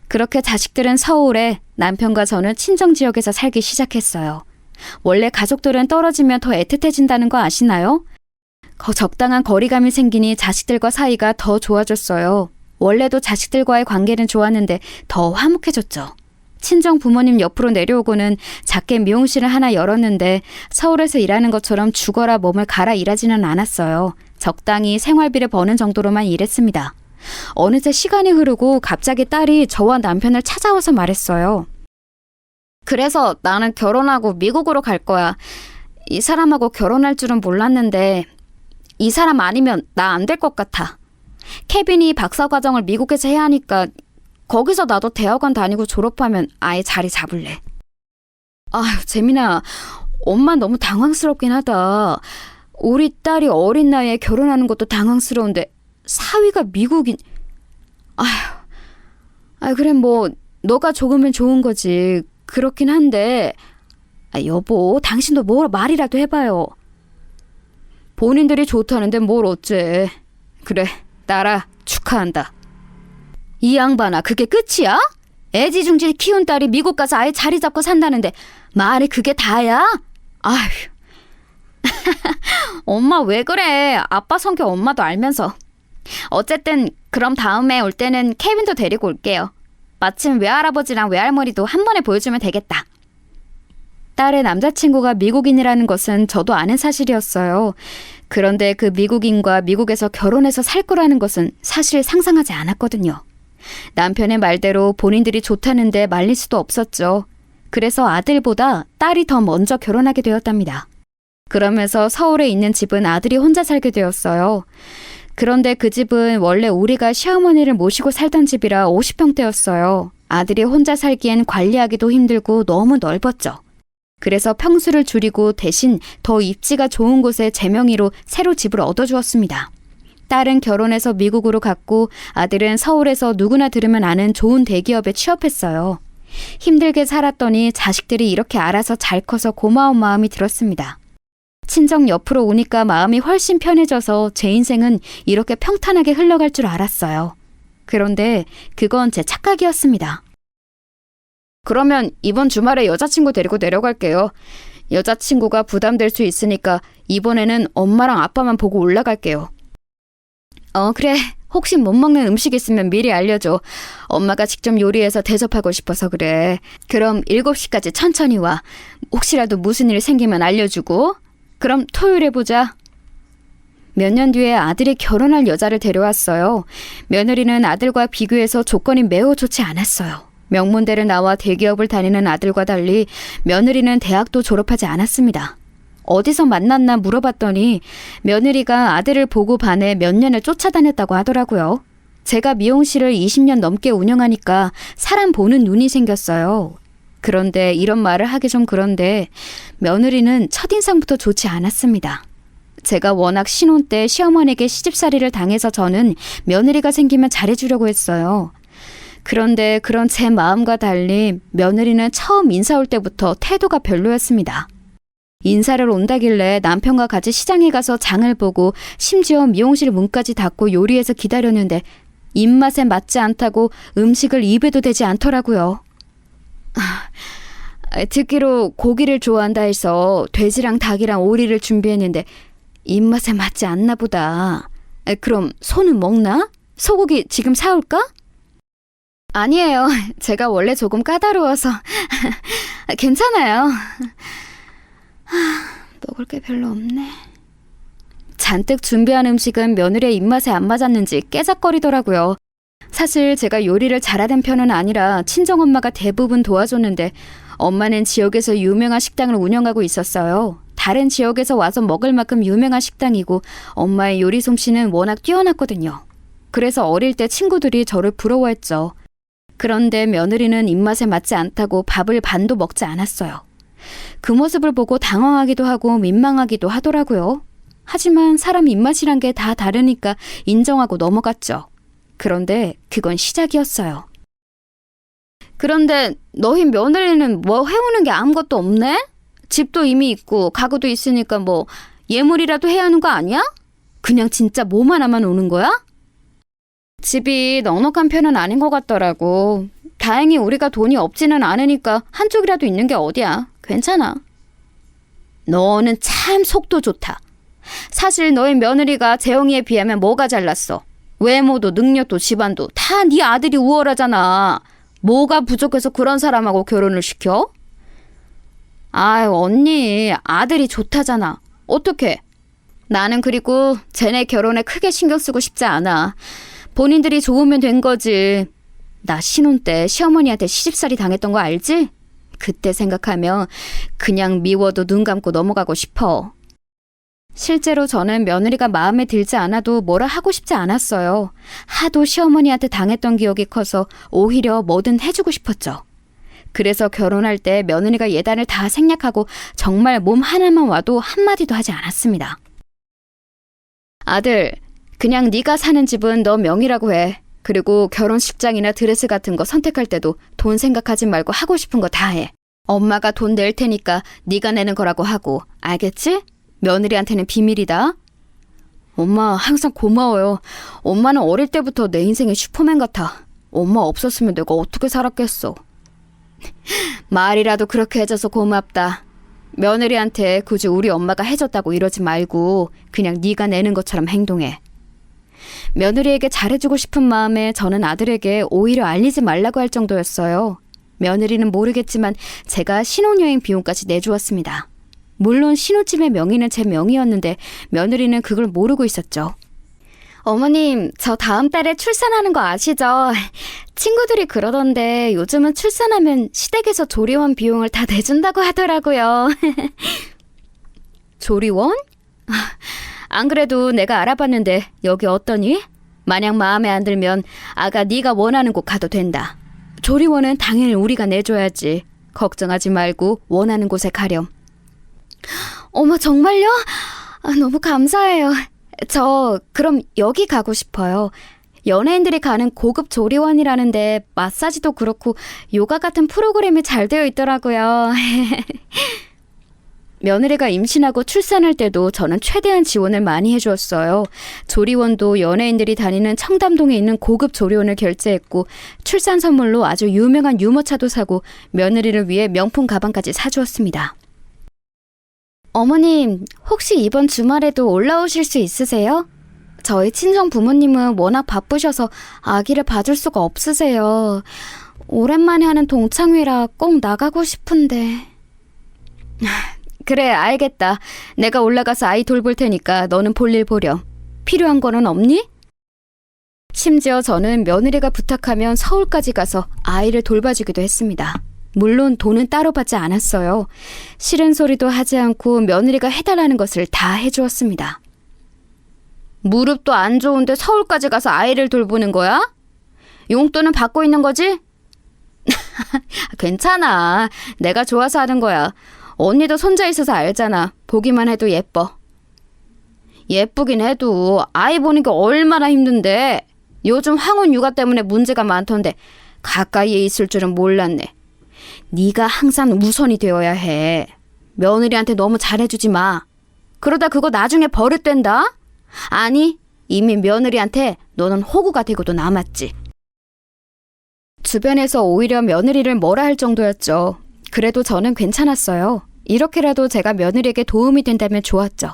그렇게 자식들은 서울에, 남편과 저는 친정지역에서 살기 시작했어요. 원래 가족들은 떨어지면 더 애틋해진다는 거 아시나요? 적당한 거리감이 생기니 자식들과 사이가 더 좋아졌어요. 원래도 자식들과의 관계는 좋았는데 더 화목해졌죠. 친정 부모님 옆으로 내려오고는 작게 미용실을 하나 열었는데 서울에서 일하는 것처럼 죽어라 몸을 갈아 일하지는 않았어요. 적당히 생활비를 버는 정도로만 일했습니다. 어느새 시간이 흐르고 갑자기 딸이 저와 남편을 찾아와서 말했어요. 그래서 나는 결혼하고 미국으로 갈 거야. 이 사람하고 결혼할 줄은 몰랐는데 이 사람 아니면 나 안 될 것 같아. 케빈이 박사과정을 미국에서 해야 하니까 거기서 나도 대학원 다니고 졸업하면 아예 자리 잡을래. 아휴, 재민아, 엄마 너무 당황스럽긴 하다. 우리 딸이 어린 나이에 결혼하는 것도 당황스러운데 사위가 미국인... 아휴, 그래 뭐 너가 좋으면 좋은 거지. 그렇긴 한데 여보, 당신도 뭘 말이라도 해봐요. 본인들이 좋다는데 뭘 어째. 그래, 딸아, 축하한다. 이 양반아, 그게 끝이야? 애지중지 키운 딸이 미국 가서 아예 자리 잡고 산다는데 말이 그게 다야? 아휴. 엄마 왜 그래? 아빠 성격 엄마도 알면서. 어쨌든 그럼 다음에 올 때는 케빈도 데리고 올게요. 마침 외할아버지랑 외할머니도 한 번에 보여주면 되겠다. 딸의 남자친구가 미국인이라는 것은 저도 아는 사실이었어요. 그런데 그 미국인과 미국에서 결혼해서 살 거라는 것은 사실 상상하지 않았거든요. 남편의 말대로 본인들이 좋다는데 말릴 수도 없었죠. 그래서 아들보다 딸이 더 먼저 결혼하게 되었답니다. 그러면서 서울에 있는 집은 아들이 혼자 살게 되었어요. 그런데 그 집은 원래 우리가 시어머니를 모시고 살던 집이라 50평대였어요. 아들이 혼자 살기엔 관리하기도 힘들고 너무 넓었죠. 그래서 평수를 줄이고 대신 더 입지가 좋은 곳에 제 명의로 새로 집을 얻어주었습니다. 딸은 결혼해서 미국으로 갔고 아들은 서울에서 누구나 들으면 아는 좋은 대기업에 취업했어요. 힘들게 살았더니 자식들이 이렇게 알아서 잘 커서 고마운 마음이 들었습니다. 친정 옆으로 오니까 마음이 훨씬 편해져서 제 인생은 이렇게 평탄하게 흘러갈 줄 알았어요. 그런데 그건 제 착각이었습니다. 그러면 이번 주말에 여자친구 데리고 내려갈게요. 여자친구가 부담될 수 있으니까 이번에는 엄마랑 아빠만 보고 올라갈게요. 그래. 혹시 못 먹는 음식 있으면 미리 알려줘. 엄마가 직접 요리해서 대접하고 싶어서 그래. 그럼 7시까지 천천히 와. 혹시라도 무슨 일 생기면 알려주고. 그럼 토요일에 보자. 몇 년 뒤에 아들이 결혼할 여자를 데려왔어요. 며느리는 아들과 비교해서 조건이 매우 좋지 않았어요. 명문대를 나와 대기업을 다니는 아들과 달리 며느리는 대학도 졸업하지 않았습니다. 어디서 만났나 물어봤더니 며느리가 아들을 보고 반해 몇 년을 쫓아다녔다고 하더라고요. 제가 미용실을 20년 넘게 운영하니까 사람 보는 눈이 생겼어요. 그런데 이런 말을 하기 좀 그런데 며느리는 첫인상부터 좋지 않았습니다. 제가 워낙 신혼 때 시어머니에게 시집살이를 당해서 저는 며느리가 생기면 잘해주려고 했어요. 그런데 그런 제 마음과 달리 며느리는 처음 인사 올 때부터 태도가 별로였습니다. 인사를 온다길래 남편과 같이 시장에 가서 장을 보고 심지어 미용실 문까지 닫고 요리해서 기다렸는데 입맛에 맞지 않다고 음식을 입에도 대지 않더라고요. 듣기로 고기를 좋아한다 해서 돼지랑 닭이랑 오리를 준비했는데 입맛에 맞지 않나 보다. 그럼 소는 먹나? 소고기 지금 사올까? 아니에요. 제가 원래 조금 까다로워서 괜찮아요. 먹을 게 별로 없네. 잔뜩 준비한 음식은 며느리의 입맛에 안 맞았는지 깨작거리더라고요. 사실 제가 요리를 잘하는 편은 아니라 친정엄마가 대부분 도와줬는데 엄마는 지역에서 유명한 식당을 운영하고 있었어요. 다른 지역에서 와서 먹을 만큼 유명한 식당이고 엄마의 요리 솜씨는 워낙 뛰어났거든요. 그래서 어릴 때 친구들이 저를 부러워했죠. 그런데 며느리는 입맛에 맞지 않다고 밥을 반도 먹지 않았어요. 그 모습을 보고 당황하기도 하고 민망하기도 하더라고요. 하지만 사람 입맛이란 게 다 다르니까 인정하고 넘어갔죠. 그런데 그건 시작이었어요. 그런데 너희 며느리는 뭐 해오는 게 아무것도 없네? 집도 이미 있고 가구도 있으니까 뭐 예물이라도 해야 하는 거 아니야? 그냥 진짜 몸 하나만 오는 거야? 집이 넉넉한 편은 아닌 것 같더라고. 다행히 우리가 돈이 없지는 않으니까 한쪽이라도 있는 게 어디야. 괜찮아. 너는 참 속도 좋다. 사실 너희 며느리가 재영이에 비하면 뭐가 잘났어? 외모도 능력도 집안도 다 네 아들이 우월하잖아. 뭐가 부족해서 그런 사람하고 결혼을 시켜? 아유, 언니, 아들이 좋다잖아. 어떡해? 나는 그리고 쟤네 결혼에 크게 신경 쓰고 싶지 않아. 본인들이 좋으면 된 거지. 나 신혼 때 시어머니한테 시집살이 당했던 거 알지? 그때 생각하면 그냥 미워도 눈 감고 넘어가고 싶어. 실제로 저는 며느리가 마음에 들지 않아도 뭐라 하고 싶지 않았어요. 하도 시어머니한테 당했던 기억이 커서 오히려 뭐든 해주고 싶었죠. 그래서 결혼할 때 며느리가 예단을 다 생략하고 정말 몸 하나만 와도 한마디도 하지 않았습니다. 아들, 그냥 네가 사는 집은 너 명의라고 해. 그리고 결혼식장이나 드레스 같은 거 선택할 때도 돈 생각하지 말고 하고 싶은 거 다 해. 엄마가 돈 낼 테니까 네가 내는 거라고 하고, 알겠지? 며느리한테는 비밀이다. 엄마 항상 고마워요. 엄마는 어릴 때부터 내 인생의 슈퍼맨 같아. 엄마 없었으면 내가 어떻게 살았겠어. 말이라도 그렇게 해줘서 고맙다. 며느리한테 굳이 우리 엄마가 해줬다고 이러지 말고 그냥 네가 내는 것처럼 행동해. 며느리에게 잘해주고 싶은 마음에 저는 아들에게 오히려 알리지 말라고 할 정도였어요. 며느리는 모르겠지만 제가 신혼여행 비용까지 내주었습니다. 물론 신혼집의 명의는 제 명의였는데 며느리는 그걸 모르고 있었죠. 어머님, 저 다음 달에 출산하는 거 아시죠? 친구들이 그러던데 요즘은 출산하면 시댁에서 조리원 비용을 다 내준다고 하더라고요. 조리원? 안 그래도 내가 알아봤는데 여기 어떠니? 만약 마음에 안 들면 아가 네가 원하는 곳 가도 된다. 조리원은 당연히 우리가 내줘야지. 걱정하지 말고 원하는 곳에 가렴. 어머, 정말요? 너무 감사해요. 저 그럼 여기 가고 싶어요. 연예인들이 가는 고급 조리원이라는데 마사지도 그렇고 요가 같은 프로그램이 잘 되어 있더라고요. 며느리가 임신하고 출산할 때도 저는 최대한 지원을 많이 해주었어요. 조리원도 연예인들이 다니는 청담동에 있는 고급 조리원을 결제했고 출산 선물로 아주 유명한 유모차도 사고 며느리를 위해 명품 가방까지 사주었습니다. 어머님, 혹시 이번 주말에도 올라오실 수 있으세요? 저희 친정 부모님은 워낙 바쁘셔서 아기를 봐줄 수가 없으세요. 오랜만에 하는 동창회라 꼭 나가고 싶은데. 그래, 알겠다. 내가 올라가서 아이 돌볼 테니까 너는 볼일 보렴. 필요한 거는 없니? 심지어 저는 며느리가 부탁하면 서울까지 가서 아이를 돌봐주기도 했습니다. 물론 돈은 따로 받지 않았어요. 싫은 소리도 하지 않고 며느리가 해달라는 것을 다 해주었습니다. 무릎도 안 좋은데 서울까지 가서 아이를 돌보는 거야? 용돈은 받고 있는 거지? 괜찮아. 내가 좋아서 하는 거야. 언니도 손자 있어서 알잖아. 보기만 해도 예뻐. 예쁘긴 해도 아이 보는 게 얼마나 힘든데. 요즘 황혼 육아 때문에 문제가 많던데 가까이에 있을 줄은 몰랐네. 네가 항상 우선이 되어야 해. 며느리한테 너무 잘해주지 마. 그러다 그거 나중에 버릇된다? 아니, 이미 며느리한테 너는 호구가 되고도 남았지. 주변에서 오히려 며느리를 뭐라 할 정도였죠. 그래도 저는 괜찮았어요. 이렇게라도 제가 며느리에게 도움이 된다면 좋았죠.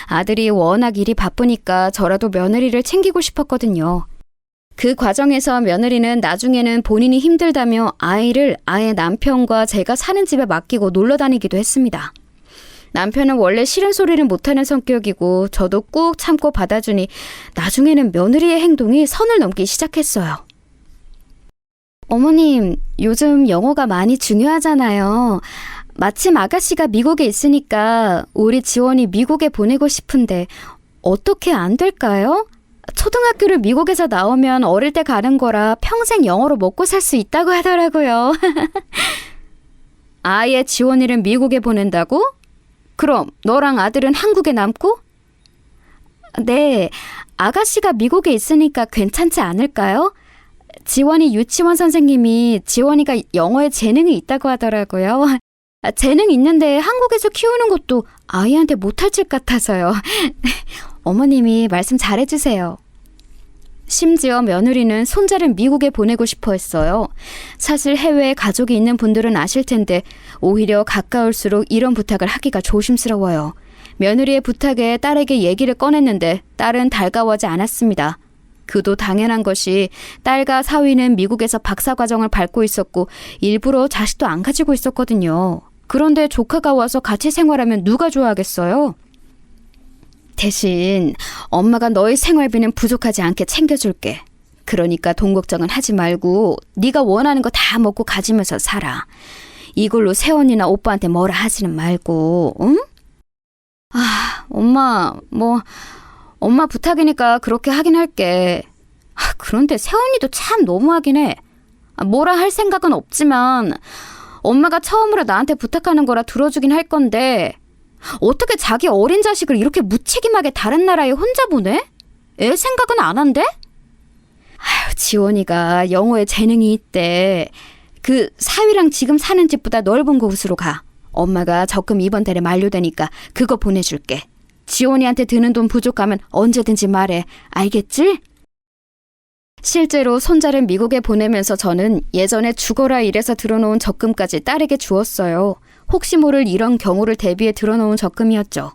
아들이 워낙 일이 바쁘니까 저라도 며느리를 챙기고 싶었거든요. 그 과정에서 며느리는 나중에는 본인이 힘들다며 아이를 아예 남편과 제가 사는 집에 맡기고 놀러 다니기도 했습니다. 남편은 원래 싫은 소리를 못하는 성격이고 저도 꾹 참고 받아주니 나중에는 며느리의 행동이 선을 넘기 시작했어요. 어머님, 요즘 영어가 많이 중요하잖아요. 마침 아가씨가 미국에 있으니까 우리 지원이 미국에 보내고 싶은데 어떻게 안 될까요? 초등학교를 미국에서 나오면 어릴 때 가는 거라 평생 영어로 먹고 살 수 있다고 하더라고요. 아예 지원이를 미국에 보낸다고? 그럼 너랑 아들은 한국에 남고? 네, 아가씨가 미국에 있으니까 괜찮지 않을까요? 지원이 유치원 선생님이 지원이가 영어에 재능이 있다고 하더라고요. 재능 있는데 한국에서 키우는 것도 아이한테 못할 짓 같아서요. 어머님이 말씀 잘해주세요. 심지어 며느리는 손자를 미국에 보내고 싶어 했어요. 사실 해외에 가족이 있는 분들은 아실 텐데 오히려 가까울수록 이런 부탁을 하기가 조심스러워요. 며느리의 부탁에 딸에게 얘기를 꺼냈는데 딸은 달가워하지 않았습니다. 그도 당연한 것이 딸과 사위는 미국에서 박사과정을 밟고 있었고 일부러 자식도 안 가지고 있었거든요. 그런데 조카가 와서 같이 생활하면 누가 좋아하겠어요? 대신 엄마가 너의 생활비는 부족하지 않게 챙겨줄게. 그러니까 돈 걱정은 하지 말고 네가 원하는 거 다 먹고 가지면서 살아. 이걸로 새언니나 오빠한테 뭐라 하지는 말고, 응? 엄마, 엄마 부탁이니까 그렇게 하긴 할게. 그런데 새언니도 참 너무하긴 해. 뭐라 할 생각은 없지만 엄마가 처음으로 나한테 부탁하는 거라 들어주긴 할 건데 어떻게 자기 어린 자식을 이렇게 무책임하게 다른 나라에 혼자 보내? 애 생각은 안 한대? 지원이가 영어에 재능이 있대. 그 사위랑 지금 사는 집보다 넓은 곳으로 가. 엄마가 적금 이번 달에 만료되니까 그거 보내줄게. 지원이한테 드는 돈 부족하면 언제든지 말해. 알겠지? 실제로 손자를 미국에 보내면서 저는 예전에 죽어라 일해서 들어놓은 적금까지 딸에게 주었어요. 혹시 모를 이런 경우를 대비해 들어놓은 적금이었죠.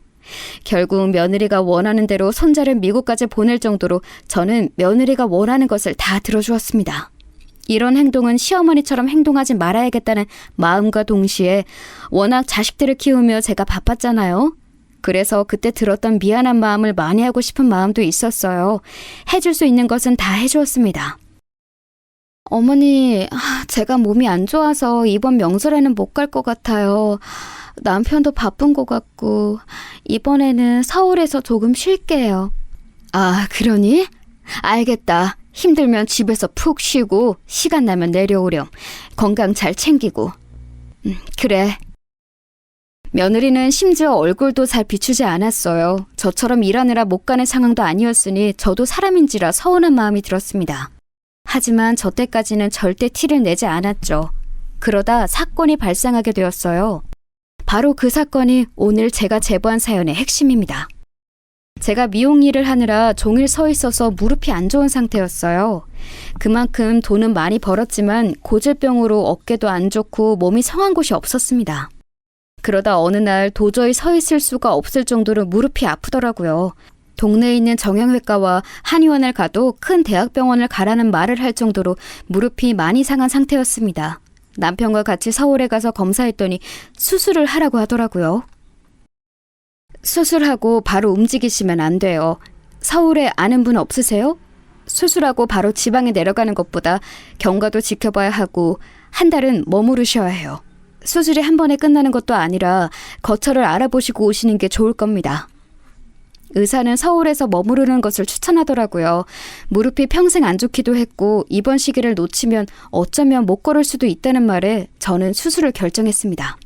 결국 며느리가 원하는 대로 손자를 미국까지 보낼 정도로 저는 며느리가 원하는 것을 다 들어주었습니다. 이런 행동은 시어머니처럼 행동하지 말아야겠다는 마음과 동시에 워낙 자식들을 키우며 제가 바빴잖아요. 그래서 그때 들었던 미안한 마음을 만회하고 싶은 마음도 있었어요. 해줄 수 있는 것은 다 해주었습니다. 어머니, 제가 몸이 안 좋아서 이번 명절에는 못 갈 것 같아요. 남편도 바쁜 것 같고 이번에는 서울에서 조금 쉴게요. 그러니? 알겠다. 힘들면 집에서 푹 쉬고 시간 나면 내려오렴. 건강 잘 챙기고. 그래. 며느리는 심지어 얼굴도 잘 비추지 않았어요. 저처럼 일하느라 못 가는 상황도 아니었으니 저도 사람인지라 서운한 마음이 들었습니다. 하지만 저 때까지는 절대 티를 내지 않았죠. 그러다 사건이 발생하게 되었어요. 바로 그 사건이 오늘 제가 제보한 사연의 핵심입니다. 제가 미용 일을 하느라 종일 서 있어서 무릎이 안 좋은 상태였어요. 그만큼 돈은 많이 벌었지만 고질병으로 어깨도 안 좋고 몸이 성한 곳이 없었습니다. 그러다 어느 날 도저히 서 있을 수가 없을 정도로 무릎이 아프더라고요. 동네에 있는 정형외과와 한의원을 가도 큰 대학병원을 가라는 말을 할 정도로 무릎이 많이 상한 상태였습니다. 남편과 같이 서울에 가서 검사했더니 수술을 하라고 하더라고요. 수술하고 바로 움직이시면 안 돼요. 서울에 아는 분 없으세요? 수술하고 바로 지방에 내려가는 것보다 경과도 지켜봐야 하고 한 달은 머무르셔야 해요. 수술이 한 번에 끝나는 것도 아니라 거처를 알아보시고 오시는 게 좋을 겁니다. 의사는 서울에서 머무르는 것을 추천하더라고요. 무릎이 평생 안 좋기도 했고 이번 시기를 놓치면 어쩌면 못 걸을 수도 있다는 말에 저는 수술을 결정했습니다.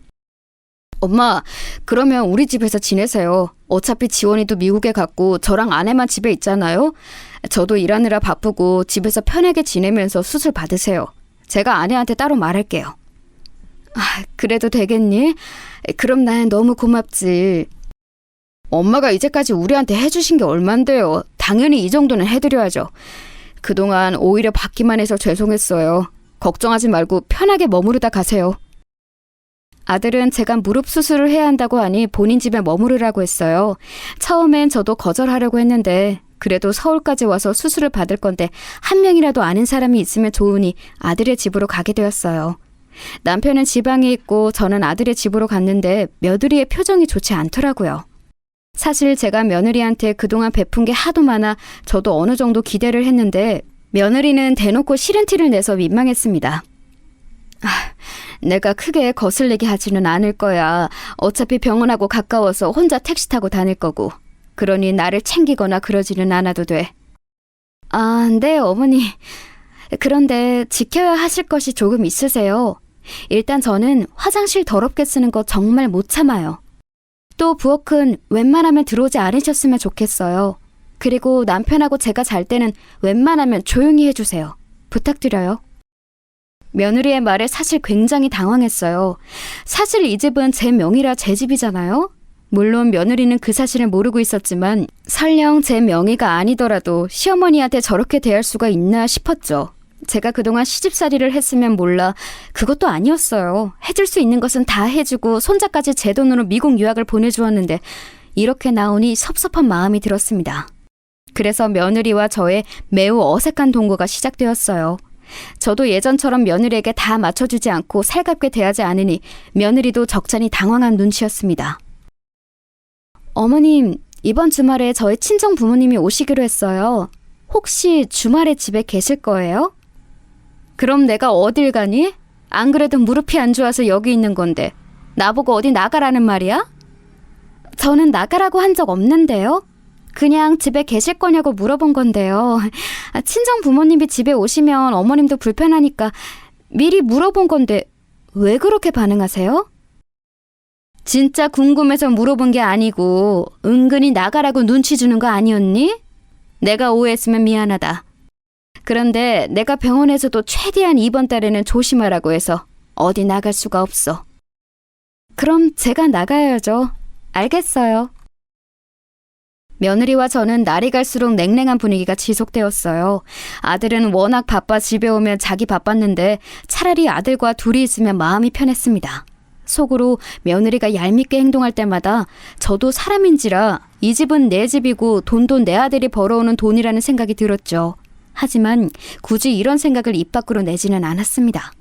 엄마, 그러면 우리 집에서 지내세요. 어차피 지원이도 미국에 갔고 저랑 아내만 집에 있잖아요. 저도 일하느라 바쁘고 집에서 편하게 지내면서 수술 받으세요. 제가 아내한테 따로 말할게요. 그래도 되겠니? 그럼 난 너무 고맙지. 엄마가 이제까지 우리한테 해주신 게 얼만데요. 당연히 이 정도는 해드려야죠. 그동안 오히려 받기만 해서 죄송했어요. 걱정하지 말고 편하게 머무르다 가세요. 아들은 제가 무릎 수술을 해야 한다고 하니 본인 집에 머무르라고 했어요. 처음엔 저도 거절하려고 했는데 그래도 서울까지 와서 수술을 받을 건데 한 명이라도 아는 사람이 있으면 좋으니 아들의 집으로 가게 되었어요. 남편은 지방에 있고 저는 아들의 집으로 갔는데 며느리의 표정이 좋지 않더라고요. 사실 제가 며느리한테 그동안 베푼 게 하도 많아 저도 어느 정도 기대를 했는데 며느리는 대놓고 싫은 티를 내서 민망했습니다. 내가 크게 거슬리게 하지는 않을 거야. 어차피 병원하고 가까워서 혼자 택시 타고 다닐 거고. 그러니 나를 챙기거나 그러지는 않아도 돼. 네, 어머니. 그런데 지켜야 하실 것이 조금 있으세요. 일단 저는 화장실 더럽게 쓰는 거 정말 못 참아요. 또 부엌은 웬만하면 들어오지 않으셨으면 좋겠어요. 그리고 남편하고 제가 잘 때는 웬만하면 조용히 해주세요. 부탁드려요. 며느리의 말에 사실 굉장히 당황했어요. 사실 이 집은 제 명의라 제 집이잖아요. 물론 며느리는 그 사실을 모르고 있었지만 설령 제 명의가 아니더라도 시어머니한테 저렇게 대할 수가 있나 싶었죠. 제가 그동안 시집살이를 했으면 몰라 그것도 아니었어요. 해줄 수 있는 것은 다 해주고 손자까지 제 돈으로 미국 유학을 보내주었는데 이렇게 나오니 섭섭한 마음이 들었습니다. 그래서 며느리와 저의 매우 어색한 동거가 시작되었어요. 저도 예전처럼 며느리에게 다 맞춰주지 않고 살갑게 대하지 않으니 며느리도 적잖이 당황한 눈치였습니다. 어머님, 이번 주말에 저희 친정 부모님이 오시기로 했어요. 혹시 주말에 집에 계실 거예요? 그럼 내가 어딜 가니? 안 그래도 무릎이 안 좋아서 여기 있는 건데 나보고 어디 나가라는 말이야? 저는 나가라고 한 적 없는데요. 그냥 집에 계실 거냐고 물어본 건데요. 친정 부모님이 집에 오시면 어머님도 불편하니까 미리 물어본 건데 왜 그렇게 반응하세요? 진짜 궁금해서 물어본 게 아니고 은근히 나가라고 눈치 주는 거 아니었니? 내가 오해했으면 미안하다. 그런데 내가 병원에서도 최대한 이번 달에는 조심하라고 해서 어디 나갈 수가 없어. 그럼 제가 나가야죠. 알겠어요. 며느리와 저는 날이 갈수록 냉랭한 분위기가 지속되었어요. 아들은 워낙 바빠 집에 오면 자기 바빴는데 차라리 아들과 둘이 있으면 마음이 편했습니다. 속으로 며느리가 얄밉게 행동할 때마다 저도 사람인지라 이 집은 내 집이고 돈도 내 아들이 벌어오는 돈이라는 생각이 들었죠. 하지만 굳이 이런 생각을 입 밖으로 내지는 않았습니다.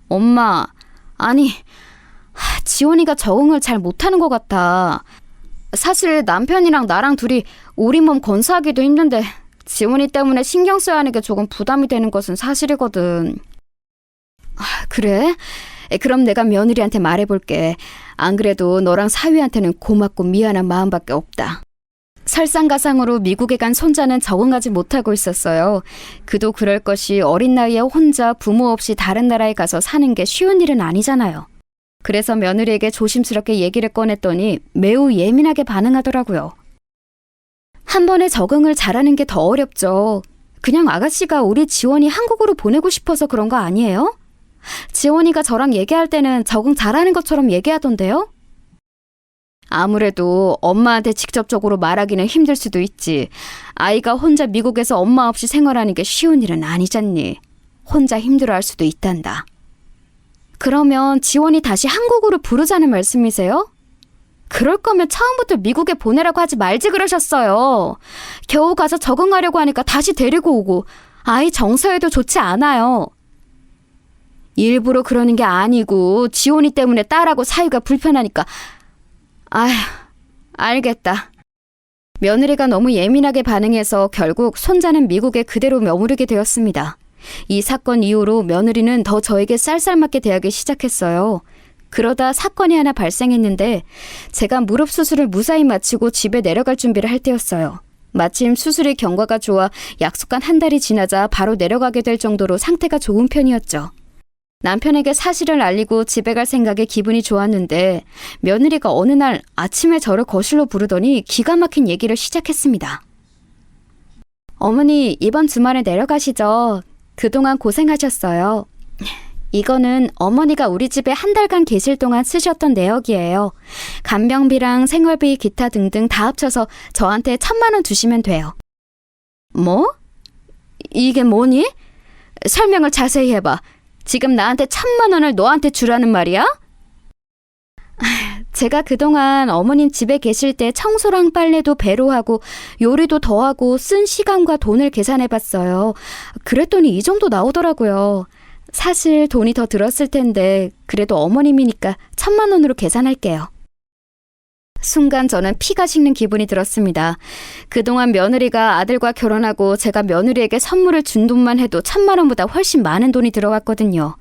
엄마, 아니, 지원이가 적응을 잘 못하는 것 같아. 사실 남편이랑 나랑 둘이 우리 몸 건사하기도 힘든데 지원이 때문에 신경 써야 하는 게 조금 부담이 되는 것은 사실이거든. 그래? 그럼 내가 며느리한테 말해볼게. 안 그래도 너랑 사위한테는 고맙고 미안한 마음밖에 없다. 설상가상으로 미국에 간 손자는 적응하지 못하고 있었어요. 그도 그럴 것이 어린 나이에 혼자 부모 없이 다른 나라에 가서 사는 게 쉬운 일은 아니잖아요. 그래서 며느리에게 조심스럽게 얘기를 꺼냈더니 매우 예민하게 반응하더라고요. 한 번에 적응을 잘하는 게 더 어렵죠. 그냥 아가씨가 우리 지원이 한국으로 보내고 싶어서 그런 거 아니에요? 지원이가 저랑 얘기할 때는 적응 잘하는 것처럼 얘기하던데요? 아무래도 엄마한테 직접적으로 말하기는 힘들 수도 있지. 아이가 혼자 미국에서 엄마 없이 생활하는 게 쉬운 일은 아니잖니. 혼자 힘들어할 수도 있단다. 그러면 지원이 다시 한국으로 부르자는 말씀이세요? 그럴 거면 처음부터 미국에 보내라고 하지 말지 그러셨어요. 겨우 가서 적응하려고 하니까 다시 데리고 오고 아이 정서에도 좋지 않아요. 일부러 그러는 게 아니고 지원이 때문에 딸하고 사이가 불편하니까. 아휴, 알겠다. 며느리가 너무 예민하게 반응해서 결국 손자는 미국에 그대로 머무르게 되었습니다. 이 사건 이후로 며느리는 더 저에게 쌀쌀맞게 대하기 시작했어요. 그러다 사건이 하나 발생했는데 제가 무릎 수술을 무사히 마치고 집에 내려갈 준비를 할 때였어요. 마침 수술의 경과가 좋아 약속한 한 달이 지나자 바로 내려가게 될 정도로 상태가 좋은 편이었죠. 남편에게 사실을 알리고 집에 갈 생각에 기분이 좋았는데 며느리가 어느 날 아침에 저를 거실로 부르더니 기가 막힌 얘기를 시작했습니다. 어머니, 이번 주말에 내려가시죠. 그동안 고생하셨어요. 이거는 어머니가 우리 집에 한 달간 계실 동안 쓰셨던 내역이에요. 간병비랑 생활비, 기타 등등 다 합쳐서 저한테 1,000만 원 주시면 돼요. 뭐? 이게 뭐니? 설명을 자세히 해봐. 지금 나한테 1,000만 원을 너한테 주라는 말이야? 제가 그동안 어머님 집에 계실 때 청소랑 빨래도 배로 하고 요리도 더 하고 쓴 시간과 돈을 계산해봤어요. 그랬더니 이 정도 나오더라고요. 사실 돈이 더 들었을 텐데 그래도 어머님이니까 1,000만 원으로 계산할게요. 순간 저는 피가 식는 기분이 들었습니다. 그동안 며느리가 아들과 결혼하고 제가 며느리에게 선물을 준 돈만 해도 1,000만 원보다 훨씬 많은 돈이 들어갔거든요.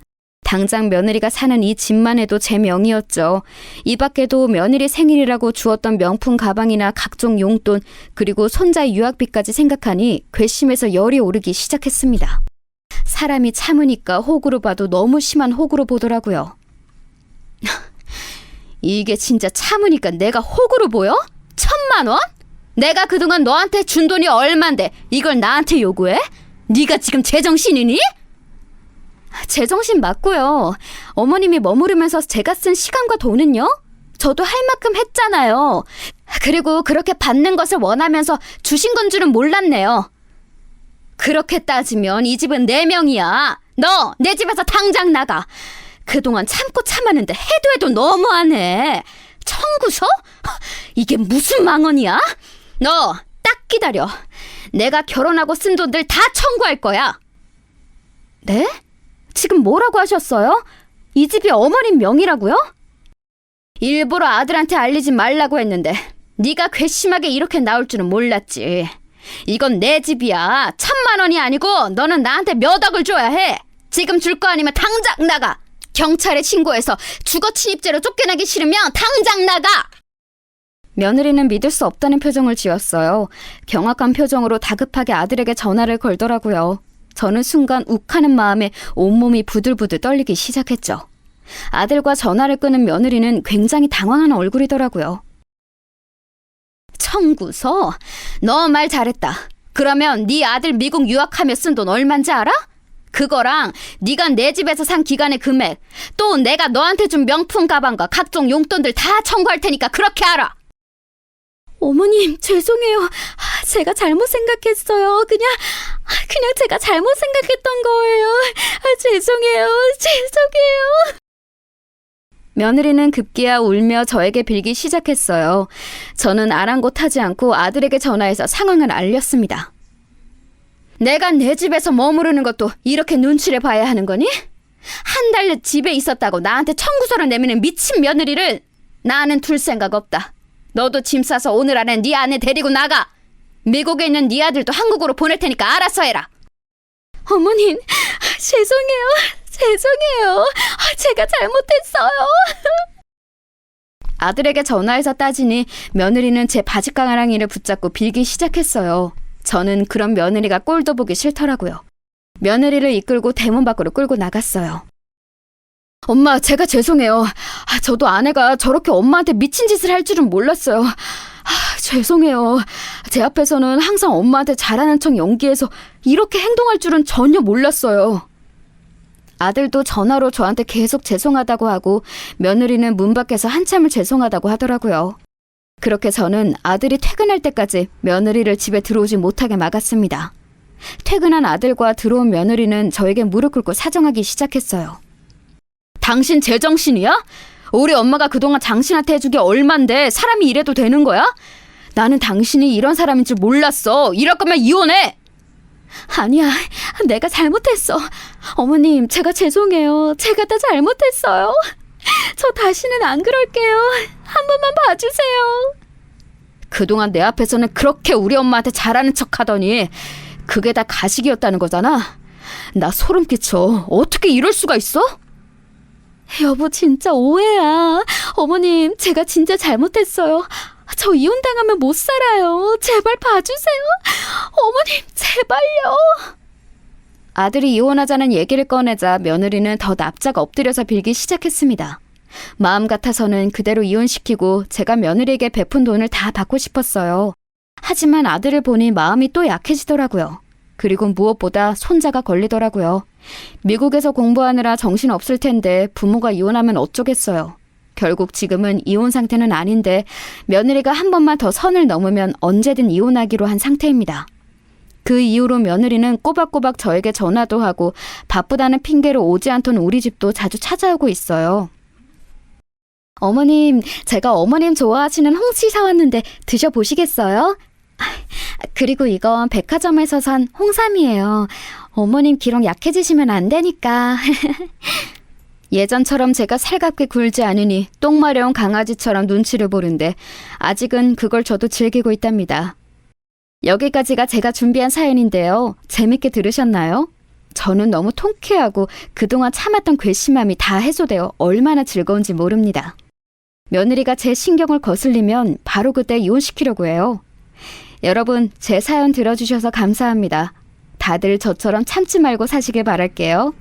당장 며느리가 사는 이 집만 해도 제 명이었죠. 이 밖에도 며느리 생일이라고 주었던 명품 가방이나 각종 용돈, 그리고 손자 유학비까지 생각하니 괘씸해서 열이 오르기 시작했습니다. 사람이 참으니까 호구로 봐도 너무 심한 호구로 보더라고요. 이게 진짜 참으니까 내가 호구로 보여? 1,000만 원? 내가 그동안 너한테 준 돈이 얼만데 이걸 나한테 요구해? 네가 지금 제정신이니? 제정신 맞고요. 어머님이 머무르면서 제가 쓴 시간과 돈은요? 저도 할 만큼 했잖아요. 그리고 그렇게 받는 것을 원하면서 주신 건 줄은 몰랐네요. 그렇게 따지면 이 집은 내 명이야. 너 내 집에서 당장 나가. 그동안 참고 참았는데 해도 너무하네. 청구서? 이게 무슨 망언이야? 너 딱 기다려. 내가 결혼하고 쓴 돈들 다 청구할 거야. 네? 지금 뭐라고 하셨어요? 이 집이 어머님 명의라고요? 일부러 아들한테 알리지 말라고 했는데 네가 괘씸하게 이렇게 나올 줄은 몰랐지. 이건 내 집이야. 1,000만 원이 아니고 너는 나한테 몇 억을 줘야 해. 지금 줄 거 아니면 당장 나가. 경찰에 신고해서 주거 침입죄로 쫓겨나기 싫으면 당장 나가. 며느리는 믿을 수 없다는 표정을 지었어요. 경악한 표정으로 다급하게 아들에게 전화를 걸더라고요. 저는 순간 욱하는 마음에 온몸이 부들부들 떨리기 시작했죠. 아들과 전화를 끊은 며느리는 굉장히 당황한 얼굴이더라고요. 청구서? 너 말 잘했다. 그러면 네 아들 미국 유학하며 쓴 돈 얼만지 알아? 그거랑 네가 내 집에서 산 기간의 금액, 또 내가 너한테 준 명품 가방과 각종 용돈들 다 청구할 테니까 그렇게 알아. 어머님, 죄송해요. 제가 잘못 생각했어요. 그냥 제가 잘못 생각했던 거예요. 죄송해요. 며느리는 급기야 울며 저에게 빌기 시작했어요. 저는 아랑곳하지 않고 아들에게 전화해서 상황을 알렸습니다. 내가 내 집에서 머무르는 것도 이렇게 눈치를 봐야 하는 거니? 한 달 집에 있었다고 나한테 청구서를 내미는 미친 며느리를. 나는 둘 생각 없다. 너도 짐 싸서 오늘 안에 네 아내 데리고 나가. 미국에 있는 네 아들도 한국으로 보낼 테니까 알아서 해라. 어머님, 죄송해요. 제가 잘못했어요. 아들에게 전화해서 따지니 며느리는 제 바지가랑이를 붙잡고 빌기 시작했어요. 저는 그런 며느리가 꼴도 보기 싫더라고요. 며느리를 이끌고 대문 밖으로 끌고 나갔어요. 엄마, 제가 죄송해요. 저도 아내가 저렇게 엄마한테 미친 짓을 할 줄은 몰랐어요. 죄송해요. 제 앞에서는 항상 엄마한테 잘하는 척 연기해서 이렇게 행동할 줄은 전혀 몰랐어요. 아들도 전화로 저한테 계속 죄송하다고 하고 며느리는 문 밖에서 한참을 죄송하다고 하더라고요. 그렇게 저는 아들이 퇴근할 때까지 며느리를 집에 들어오지 못하게 막았습니다. 퇴근한 아들과 들어온 며느리는 저에게 무릎 꿇고 사정하기 시작했어요. 당신 제정신이야? 우리 엄마가 그동안 당신한테 해준 게 얼만데 사람이 이래도 되는 거야? 나는 당신이 이런 사람인 줄 몰랐어. 이럴 거면 이혼해! 아니야, 내가 잘못했어. 어머님, 제가 죄송해요. 제가 다 잘못했어요. 저 다시는 안 그럴게요. 한 번만 봐주세요. 그동안 내 앞에서는 그렇게 우리 엄마한테 잘하는 척 하더니 그게 다 가식이었다는 거잖아. 나 소름 끼쳐. 어떻게 이럴 수가 있어? 여보, 진짜 오해야. 어머님, 제가 진짜 잘못했어요. 저 이혼당하면 못 살아요. 제발 봐주세요. 어머님, 제발요. 아들이 이혼하자는 얘기를 꺼내자 며느리는 더 납작 엎드려서 빌기 시작했습니다. 마음 같아서는 그대로 이혼시키고 제가 며느리에게 베푼 돈을 다 받고 싶었어요. 하지만 아들을 보니 마음이 또 약해지더라고요. 그리고 무엇보다 손자가 걸리더라고요. 미국에서 공부하느라 정신없을 텐데 부모가 이혼하면 어쩌겠어요. 결국 지금은 이혼 상태는 아닌데 며느리가 한 번만 더 선을 넘으면 언제든 이혼하기로 한 상태입니다. 그 이후로 며느리는 꼬박꼬박 저에게 전화도 하고 바쁘다는 핑계로 오지 않던 우리 집도 자주 찾아오고 있어요. 어머님, 제가 어머님 좋아하시는 홍시 사왔는데 드셔보시겠어요? 그리고 이건 백화점에서 산 홍삼이에요. 어머님 기록 약해지시면 안 되니까. 예전처럼 제가 살갑게 굴지 않으니 똥 마려운 강아지처럼 눈치를 보는데 아직은 그걸 저도 즐기고 있답니다. 여기까지가 제가 준비한 사연인데요. 재밌게 들으셨나요? 저는 너무 통쾌하고 그동안 참았던 괘씸함이 다 해소되어 얼마나 즐거운지 모릅니다. 며느리가 제 신경을 거슬리면 바로 그때 이혼시키려고 해요. 여러분, 제 사연 들어주셔서 감사합니다. 다들 저처럼 참지 말고 사시길 바랄게요.